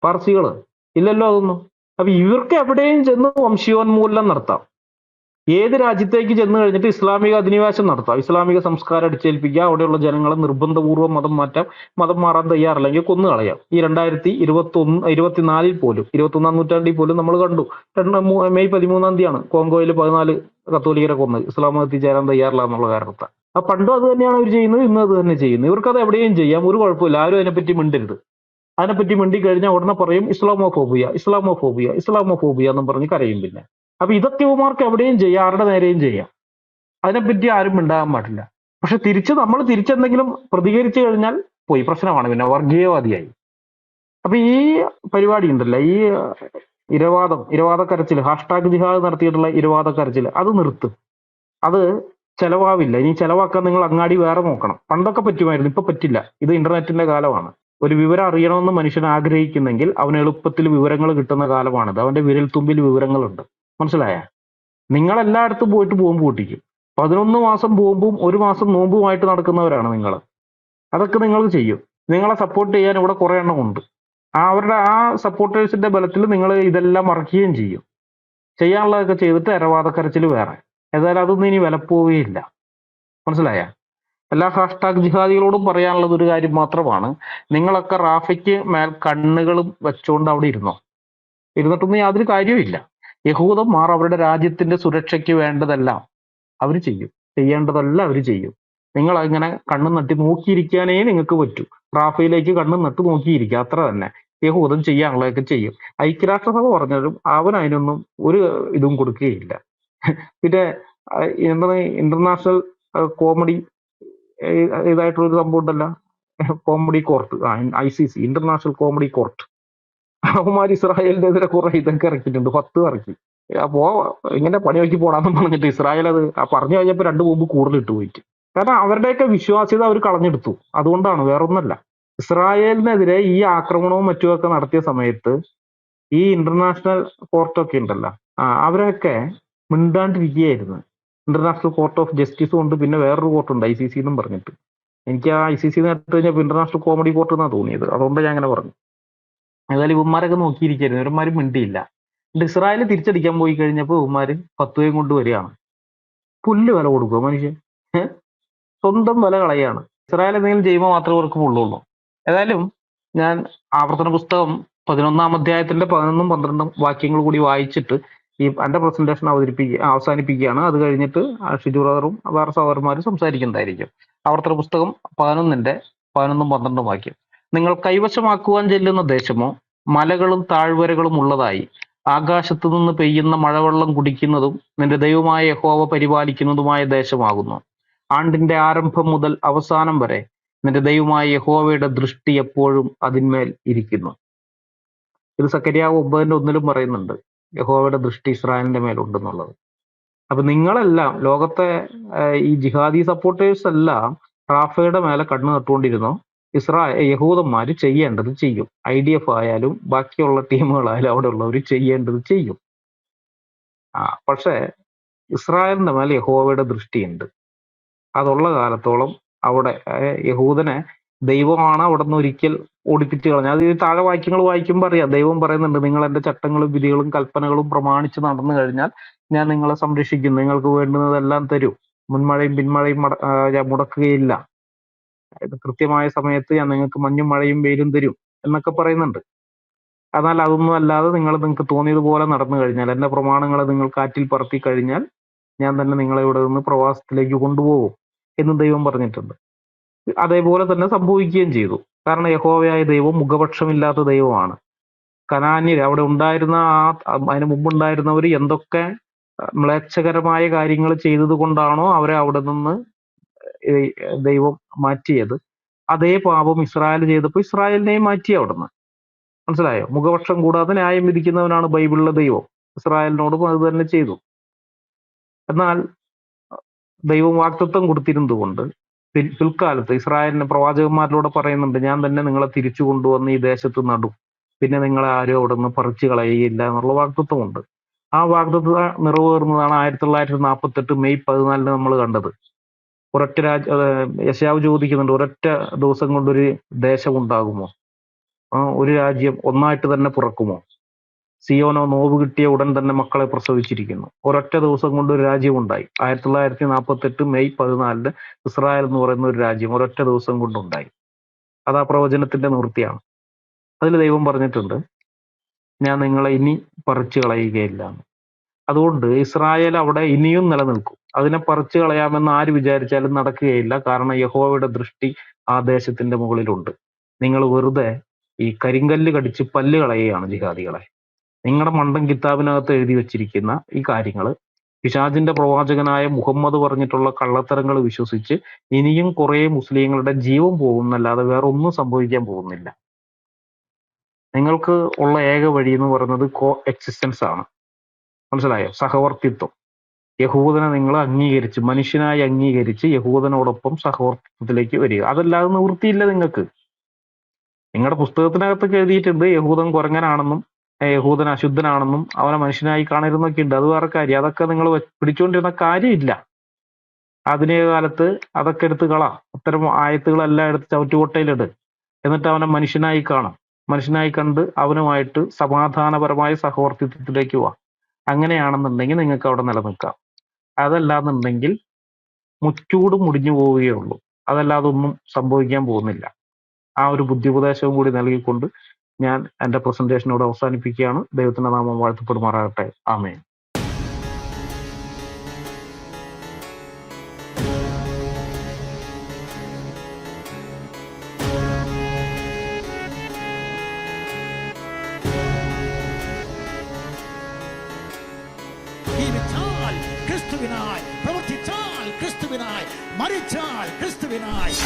പാർസികള്, ഇല്ലല്ലോ അതൊന്നും. അപ്പൊ ഇവർക്ക് എവിടെയും ചെന്ന് വംശീയോന്മൂലനം നടത്താം. ഏത് രാജ്യത്തേക്ക് ചെന്ന് കഴിഞ്ഞിട്ട് ഇസ്ലാമിക അധിനിവേശം നടത്താം, ഇസ്ലാമിക സംസ്കാരം അടിച്ചേൽപ്പിക്കുക, അവിടെയുള്ള ജനങ്ങളെ നിർബന്ധപൂർവ്വം മതം മാറ്റാം, മതം മാറാൻ തയ്യാറല്ലെങ്കിൽ കൊന്നു കളയാം. ഈ 2024 പോലും, 21-ാം നൂറ്റാണ്ടിൽ പോലും നമ്മൾ കണ്ടു. മെയ് 13-ാം തീയതിയാണ് കോങ്കോയിൽ 14 കത്തോലിക്കരെ കൊന്നത്, ഇസ്ലാം മതത്തിൽ ചേരാൻ തയ്യാറില്ല എന്നുള്ള കാരണത്താൽ. ആ പണ്ടും അത് തന്നെയാണ് അവർ ചെയ്യുന്നത്, ഇന്നും അത് തന്നെ ചെയ്യുന്നത്. ഇവർക്കത് എവിടെയും ചെയ്യാം, ഒരു കുഴപ്പമില്ല. ആരും അതിനെപ്പറ്റി മിണ്ടരുത്. അതിനെപ്പറ്റി മിണ്ടി കഴിഞ്ഞാൽ ഉടനെ പറയും ഇസ്ലാമോഫോബിയ, ഇസ്ലാമോഫോബിയ, ഇസ്ലാമോഫോബിയ എന്നും പറഞ്ഞ് കരയും. പിന്നെ അപ്പൊ ഇതൊക്കെ ഇവന്മാർക്ക് എവിടെയും ചെയ്യാം, ആരുടെ നേരെയും ചെയ്യാം. അതിനെപ്പറ്റി ആരും മിണ്ടാകാൻ പാടില്ല. പക്ഷെ നമ്മൾ തിരിച്ചെന്തെങ്കിലും പ്രതികരിച്ചു കഴിഞ്ഞാൽ പോയി പ്രശ്നമാണ്, പിന്നെ വർഗീയവാദിയായി. അപ്പൊ ഈ പരിപാടി ഉണ്ടല്ലോ, ഈ ഇരവാദക്കരച്ചിൽ, ഹാഷ്ടാഗ് ജിഹാദ് നടത്തിയിട്ടുള്ള ഇരവാദക്കരച്ചിൽ, അത് നിർത്ത്. അത് ചെലവാവില്ല. ഇനി ചെലവാക്കാൻ നിങ്ങൾ അങ്ങാടി വേറെ നോക്കണം. പണ്ടൊക്കെ പറ്റുമായിരുന്നു, ഇപ്പൊ പറ്റില്ല. ഇത് ഇന്റർനെറ്റിന്റെ കാലമാണ്. ഒരു വിവരം അറിയണമെന്ന് മനുഷ്യൻ ആഗ്രഹിക്കുന്നെങ്കിൽ അവന് എളുപ്പത്തിൽ വിവരങ്ങൾ കിട്ടുന്ന കാലമാണിത്. അവന്റെ വിരൽത്തുമ്പിൽ വിവരങ്ങളുണ്ട്. മനസ്സിലായ? നിങ്ങൾ എല്ലായിടത്തും പോയിട്ട് ബോംബ് പൊട്ടിക്കും. 11 മാസം ബോംബും 1 മാസം നോമ്പുമായിട്ട് നടക്കുന്നവരാണ് നിങ്ങൾ. അതൊക്കെ നിങ്ങൾ ചെയ്യും. നിങ്ങളെ സപ്പോർട്ട് ചെയ്യാൻ ഇവിടെ കുറെ എണ്ണം ഉണ്ട്. അവരുടെ ആ സപ്പോർട്ടേഴ്സിന്റെ ബലത്തിൽ നിങ്ങൾ ഇതെല്ലാം മറക്കുകയും ചെയ്യും. ചെയ്യാനുള്ളതൊക്കെ ചെയ്തിട്ട് ഇരവാദക്കരച്ചിൽ വേറെ. ഏതായാലും അതൊന്നും ഇനി വിലപ്പോവുകയില്ല. മനസ്സിലായ? എല്ലാ ഹാഷ്ടാഗ് ജിഹാദികളോടും പറയാനുള്ളത് ഒരു കാര്യം മാത്രമാണ്, നിങ്ങളൊക്കെ റാഫയ്ക്ക് മേൽ കണ്ണുകളും വെച്ചുകൊണ്ട് അവിടെ ഇരുന്നിട്ടൊന്നും യാതൊരു കാര്യവുമില്ല. യഹൂദന്മാർ അവരുടെ രാജ്യത്തിന്റെ സുരക്ഷയ്ക്ക് വേണ്ടതെല്ലാം അവർ ചെയ്യും, ചെയ്യേണ്ടതെല്ലാം അവർ ചെയ്യും. നിങ്ങൾ ഇങ്ങനെ കണ്ണും നട്ടി നോക്കിയിരിക്കാനേ നിങ്ങൾക്ക് പറ്റൂ. റാഫയിലേക്ക് കണ്ണും നട്ട് നോക്കിയിരിക്കുക, അത്ര തന്നെ. യഹൂദൻ ചെയ്യാനുള്ളതൊക്കെ ചെയ്യും. ഐക്യരാഷ്ട്രസഭ പറഞ്ഞാലും അവൻ അതിനൊന്നും ഒരു ഇതും കൊടുക്കുകയില്ല. പിന്നെ എന്താണ് ഇന്റർനാഷണൽ കോമഡി ഇതായിട്ടുള്ളൊരു സംഭവം ഉണ്ടല്ലോ, comedy court, ICC, international comedy court. അവന്മാർ ഇസ്രായേലിനെതിരെ കുറെ ഇതൊക്കെ ഇറക്കിയിട്ടുണ്ട്, 10 ഇറക്കി. അപ്പോ ഇങ്ങനെ പണിയൊക്കെ പോടാന്ന് പറഞ്ഞിട്ട് ഇസ്രായേൽ അത് പറഞ്ഞു കഴിഞ്ഞപ്പോൾ 2 ബോംബ് കൂടുതലിട്ട് പോയിട്ട്. കാരണം അവരുടെയൊക്കെ വിശ്വാസ്യത അവർ കളഞ്ഞെടുത്തു. അതുകൊണ്ടാണ്, വേറൊന്നല്ല. ഇസ്രായേലിനെതിരെ ഈ ആക്രമണവും മറ്റുമൊക്കെ നടത്തിയ സമയത്ത് ഈ ഇന്റർനാഷണൽ കോർട്ടൊക്കെ ഉണ്ടല്ലോ, അവരൊക്കെ മിണ്ടാണ്ടിരിക്കുകയായിരുന്നു. ഇന്റർനാഷണൽ കോർട്ട് ഓഫ് ജസ്റ്റിസും ഉണ്ട്, പിന്നെ വേറൊരു കോർട്ടുണ്ട് ICC എന്നും പറഞ്ഞിട്ട്. എനിക്ക് ആ ICC നേരത്തെ കഴിഞ്ഞപ്പോൾ ഇന്റർനാഷണൽ കോമഡി കോർട്ട് എന്നാണ് തോന്നിയത്, അതുകൊണ്ട് ഞാൻ അങ്ങനെ പറഞ്ഞു. ഏതായാലും ഇവന്മാരൊക്കെ നോക്കിയിരിക്കായിരുന്നു, ഇവന്മാരും മിണ്ടിയില്ല. ഇസ്രായേൽ തിരിച്ചടിക്കാൻ പോയി കഴിഞ്ഞപ്പോൾ ഇവന്മാര് ഫത്വയും കൊണ്ട് വരികയാണ്. പുല്ല് വില കൊടുക്കുക മനുഷ്യൻ, സ്വന്തം വില കളയാണ്. ഇസ്രായേൽ എന്തെങ്കിലും ചെയ്യുമ്പോൾ മാത്രമേ അവർക്ക് പുള്ളുള്ളൂ. ഏതായാലും ഞാൻ ആവർത്തന പുസ്തകം 11-ാം അധ്യായത്തിന്റെ 11ഉം 12ഉം വാക്യങ്ങൾ കൂടി വായിച്ചിട്ട് ഈ എന്റെ പ്രസന്റേഷൻ അവസാനിപ്പിക്കുകയാണ്. അത് കഴിഞ്ഞിട്ട് ഷിജു ബ്രദറും വേറെ സഹോദരന്മാരും സംസാരിക്കുന്നതായിരിക്കും. ആവർത്തന പുസ്തകം 11ന്റെ 11ഉം 12ഉം വാക്യം. നിങ്ങൾ കൈവശമാക്കുവാൻ ചെല്ലുന്ന ദേശമോ മലകളും താഴ്വരകളും ഉള്ളതായി ആകാശത്തു നിന്ന് പെയ്യുന്ന മഴവെള്ളം കുടിക്കുന്നതും നിന്റെ ദൈവമായ യഹോവ പരിപാലിക്കുന്നതുമായ ദേശമാകുന്നു. ആണ്ടിന്റെ ആരംഭം മുതൽ അവസാനം വരെ നിന്റെ ദൈവമായ യഹോവയുടെ ദൃഷ്ടി എപ്പോഴും അതിന്മേൽ ഇരിക്കുന്നു. ഇത് സക്കരിയാവ് 9:1 പറയുന്നുണ്ട്, യഹോവയുടെ ദൃഷ്ടി ഇസ്രായേലിന്റെ മേലുണ്ടെന്നുള്ളത്. അപ്പൊ നിങ്ങളെല്ലാം, ലോകത്തെ ഈ ജിഹാദി സപ്പോർട്ടേഴ്സ് എല്ലാം റാഫയുടെ മേലെ കണ്ണു നട്ടുകൊണ്ടിരുന്നോ, യഹൂദന്മാര് ചെയ്യേണ്ടത് ചെയ്യും. IDF ആയാലും ബാക്കിയുള്ള ടീമുകളായാലും അവിടെ ഉള്ളവർ ചെയ്യേണ്ടത് ചെയ്യും. പക്ഷേ ഇസ്രായേലിന്റെ മേലെ യഹോവയുടെ ദൃഷ്ടിയുണ്ട്. അതുള്ള കാലത്തോളം അവിടെ യഹൂദനെ ദൈവമാണ് അവിടെ നിന്ന് ഒരിക്കൽ ഓടിപ്പിച്ച് കളഞ്ഞത്. അത് ഈ താഴെ വാക്യങ്ങൾ വായിക്കുമ്പോൾ അറിയാം, ദൈവം പറയുന്നുണ്ട്, നിങ്ങൾ എന്റെ ചട്ടങ്ങളും വിധികളും കൽപ്പനകളും പ്രമാണിച്ച് നടന്നു കഴിഞ്ഞാൽ ഞാൻ നിങ്ങളെ സംരക്ഷിക്കും, നിങ്ങൾക്ക് വേണ്ടുന്നതെല്ലാം തരും, മുൻമഴയും പിന്മഴയും മുടക്കുകയില്ല, കൃത്യമായ സമയത്ത് ഞാൻ നിങ്ങൾക്ക് മഞ്ഞും മഴയും വെയിലും തരും എന്നൊക്കെ പറയുന്നുണ്ട്. എന്നാൽ അതൊന്നും അല്ലാതെ നിങ്ങൾക്ക് തോന്നിയതുപോലെ നടന്നു കഴിഞ്ഞാൽ, എന്റെ പ്രമാണങ്ങളെ നിങ്ങൾ കാറ്റിൽ പറത്തി കഴിഞ്ഞാൽ ഞാൻ തന്നെ നിങ്ങളെ ഇവിടെ നിന്ന് പ്രവാസത്തിലേക്ക് കൊണ്ടുപോകും എന്നും ദൈവം പറഞ്ഞിട്ടുണ്ട്. അതേപോലെ തന്നെ സംഭവിക്കുകയും ചെയ്തു. കാരണം യഹോവയായ ദൈവം മുഖപക്ഷമില്ലാത്ത ദൈവമാണ്. കനാന്യർ അവിടെ ഉണ്ടായിരുന്ന അതിന് മുമ്പുണ്ടായിരുന്നവർ എന്തൊക്കെ മ്ലേച്ഛകരമായ കാര്യങ്ങൾ ചെയ്തത് കൊണ്ടാണോ അവരെ അവിടെ നിന്ന് ദൈവം മാറ്റിയത്, അതേ പാപം ഇസ്രായേൽ ചെയ്തപ്പോൾ ഇസ്രായേലിനെയും മാറ്റി അവിടുന്ന്. മനസ്സിലായോ? മുഖപക്ഷം കൂടാതെ ന്യായം വിധിക്കുന്നവനാണ് ബൈബിളിലെ ദൈവം. ഇസ്രായേലിനോടും അത് തന്നെ ചെയ്തു. എന്നാൽ ദൈവം വാഗ്ദത്തം കൊടുത്തിരുന്നത് കൊണ്ട് പിൽക്കാലത്ത് ഇസ്രായേലിന്റെ പ്രവാചകന്മാരിലൂടെ പറയുന്നുണ്ട്, ഞാൻ തന്നെ നിങ്ങളെ തിരിച്ചു കൊണ്ടുവന്ന് ഈ ദേശത്ത് നടും, പിന്നെ നിങ്ങളെ ആരും അവിടെ നിന്ന് പറിച്ചു കളയുകയില്ല എന്നുള്ള വാഗ്ദത്വമുണ്ട്. ആ വാഗ്ദത്ത നിറവേറുന്നതാണ് 1948 മെയ് 14 നമ്മൾ കണ്ടത്. ഒരൊറ്റ യെശയ്യാവ് ചോദിക്കുന്നുണ്ട്, ഒരൊറ്റ ദിവസം കൊണ്ടൊരു ദേശം ഉണ്ടാകുമോ? ഒരു രാജ്യം ഒന്നായിട്ട് തന്നെ പിറക്കുമോ? സിയോനോ നോവ് കിട്ടിയ ഉടൻ തന്നെ മക്കളെ പ്രസവിച്ചിരിക്കുന്നു. ഒരൊറ്റ ദിവസം കൊണ്ട് ഒരു രാജ്യമുണ്ടായി. 1948 മെയ് 14 ഇസ്രായേൽ എന്ന് പറയുന്ന ഒരു രാജ്യം ഒരൊറ്റ ദിവസം കൊണ്ടുണ്ടായി. അത് ആ പ്രവചനത്തിന്റെ നിവൃത്തിയാണ്. അതിൽ ദൈവം പറഞ്ഞിട്ടുണ്ട്, ഞാൻ നിങ്ങളെ ഇനി പറിച്ചു കളയുകയില്ല എന്ന്. അതുകൊണ്ട് ഇസ്രായേൽ അവിടെ ഇനിയും നിലനിൽക്കും. അതിനെ പറിച്ചു കളയാമെന്ന് ആര് വിചാരിച്ചാലും നടക്കുകയില്ല. കാരണം യഹോവയുടെ ദൃഷ്ടി ആ ദേശത്തിന്റെ മുകളിലുണ്ട്. നിങ്ങൾ വെറുതെ ഈ കരിങ്കല്ല് കടിച്ച് പല്ല് കളയുകയാണ് ജിഹാദികളെ. നിങ്ങളുടെ മണ്ടൻ കിതാബിനകത്ത് എഴുതി വെച്ചിരിക്കുന്ന ഈ കാര്യങ്ങൾ പിശാചിന്റെ പ്രവാചകനായ മുഹമ്മദ് പറഞ്ഞിട്ടുള്ള കള്ളത്തരങ്ങൾ വിശ്വസിച്ച് ഇനിയും കുറെ മുസ്ലിങ്ങളുടെ ജീവൻ പോകുന്നല്ലാതെ വേറെ ഒന്നും സംഭവിക്കാൻ പോകുന്നില്ല. നിങ്ങൾക്ക് ഉള്ള ഏക വഴി എന്ന് പറയുന്നത് കോ എക്സിസ്റ്റൻസ് ആണ്. മനസ്സിലായോ? സഹവർത്തിത്വം. യഹൂദനെ നിങ്ങൾ അംഗീകരിച്ച്, മനുഷ്യനായി അംഗീകരിച്ച് യഹൂദനോടൊപ്പം സഹവർത്തിത്വത്തിലേക്ക് വരിക. അതല്ലാതെ നിവൃത്തിയില്ല നിങ്ങൾക്ക്. നിങ്ങളുടെ പുസ്തകത്തിനകത്തൊക്കെ എഴുതിയിട്ടുണ്ട് യഹൂദൻ കുരങ്ങനാണെന്നും യഹൂദൻ അശുദ്ധനാണെന്നും അവനെ മനുഷ്യനായി കാണരുന്നൊക്കെ ഉണ്ട്. അത് വേറെ കാര്യം. അതൊക്കെ നിങ്ങൾ പിടിച്ചുകൊണ്ടിരുന്ന കാര്യമില്ല. ആധുനിക കാലത്ത് അതൊക്കെ എടുത്ത് കളാം. അത്തരം ആയത്തുകളെല്ലാം എടുത്ത് ചവിറ്റുകൊട്ടയിലിട്. എന്നിട്ട് അവനെ മനുഷ്യനായി കാണാം. മനുഷ്യനായി കണ്ട് അവനുമായിട്ട് സമാധാനപരമായ സഹവർത്തിത്വത്തിലേക്ക് പോവാം. അങ്ങനെയാണെന്നുണ്ടെങ്കിൽ നിങ്ങൾക്ക് അവിടെ നിലനിൽക്കാം. അതല്ലാന്നുണ്ടെങ്കിൽ മുച്ചൂട് മുടിഞ്ഞു പോവുകയുള്ളൂ. അതല്ലാതെ ഒന്നും സംഭവിക്കാൻ പോകുന്നില്ല. ആ ഒരു ബുദ്ധിപദേശവും കൂടി നൽകിക്കൊണ്ട് ഞാൻ എൻ്റെ പ്രസന്റേഷനോട് അവസാനിപ്പിക്കുകയാണ്. ദൈവത്തിന്റെ നാമം വാഴ്ത്തപ്പെടുമാറാകട്ടെ. ആമേൻ. ജീവിച്ചാൽ ക്രിസ്തുവിനായി, പ്രവർത്തിച്ചാൽ ക്രിസ്തുവിനായി, മരിച്ചാൽ ക്രിസ്തുവിനായി.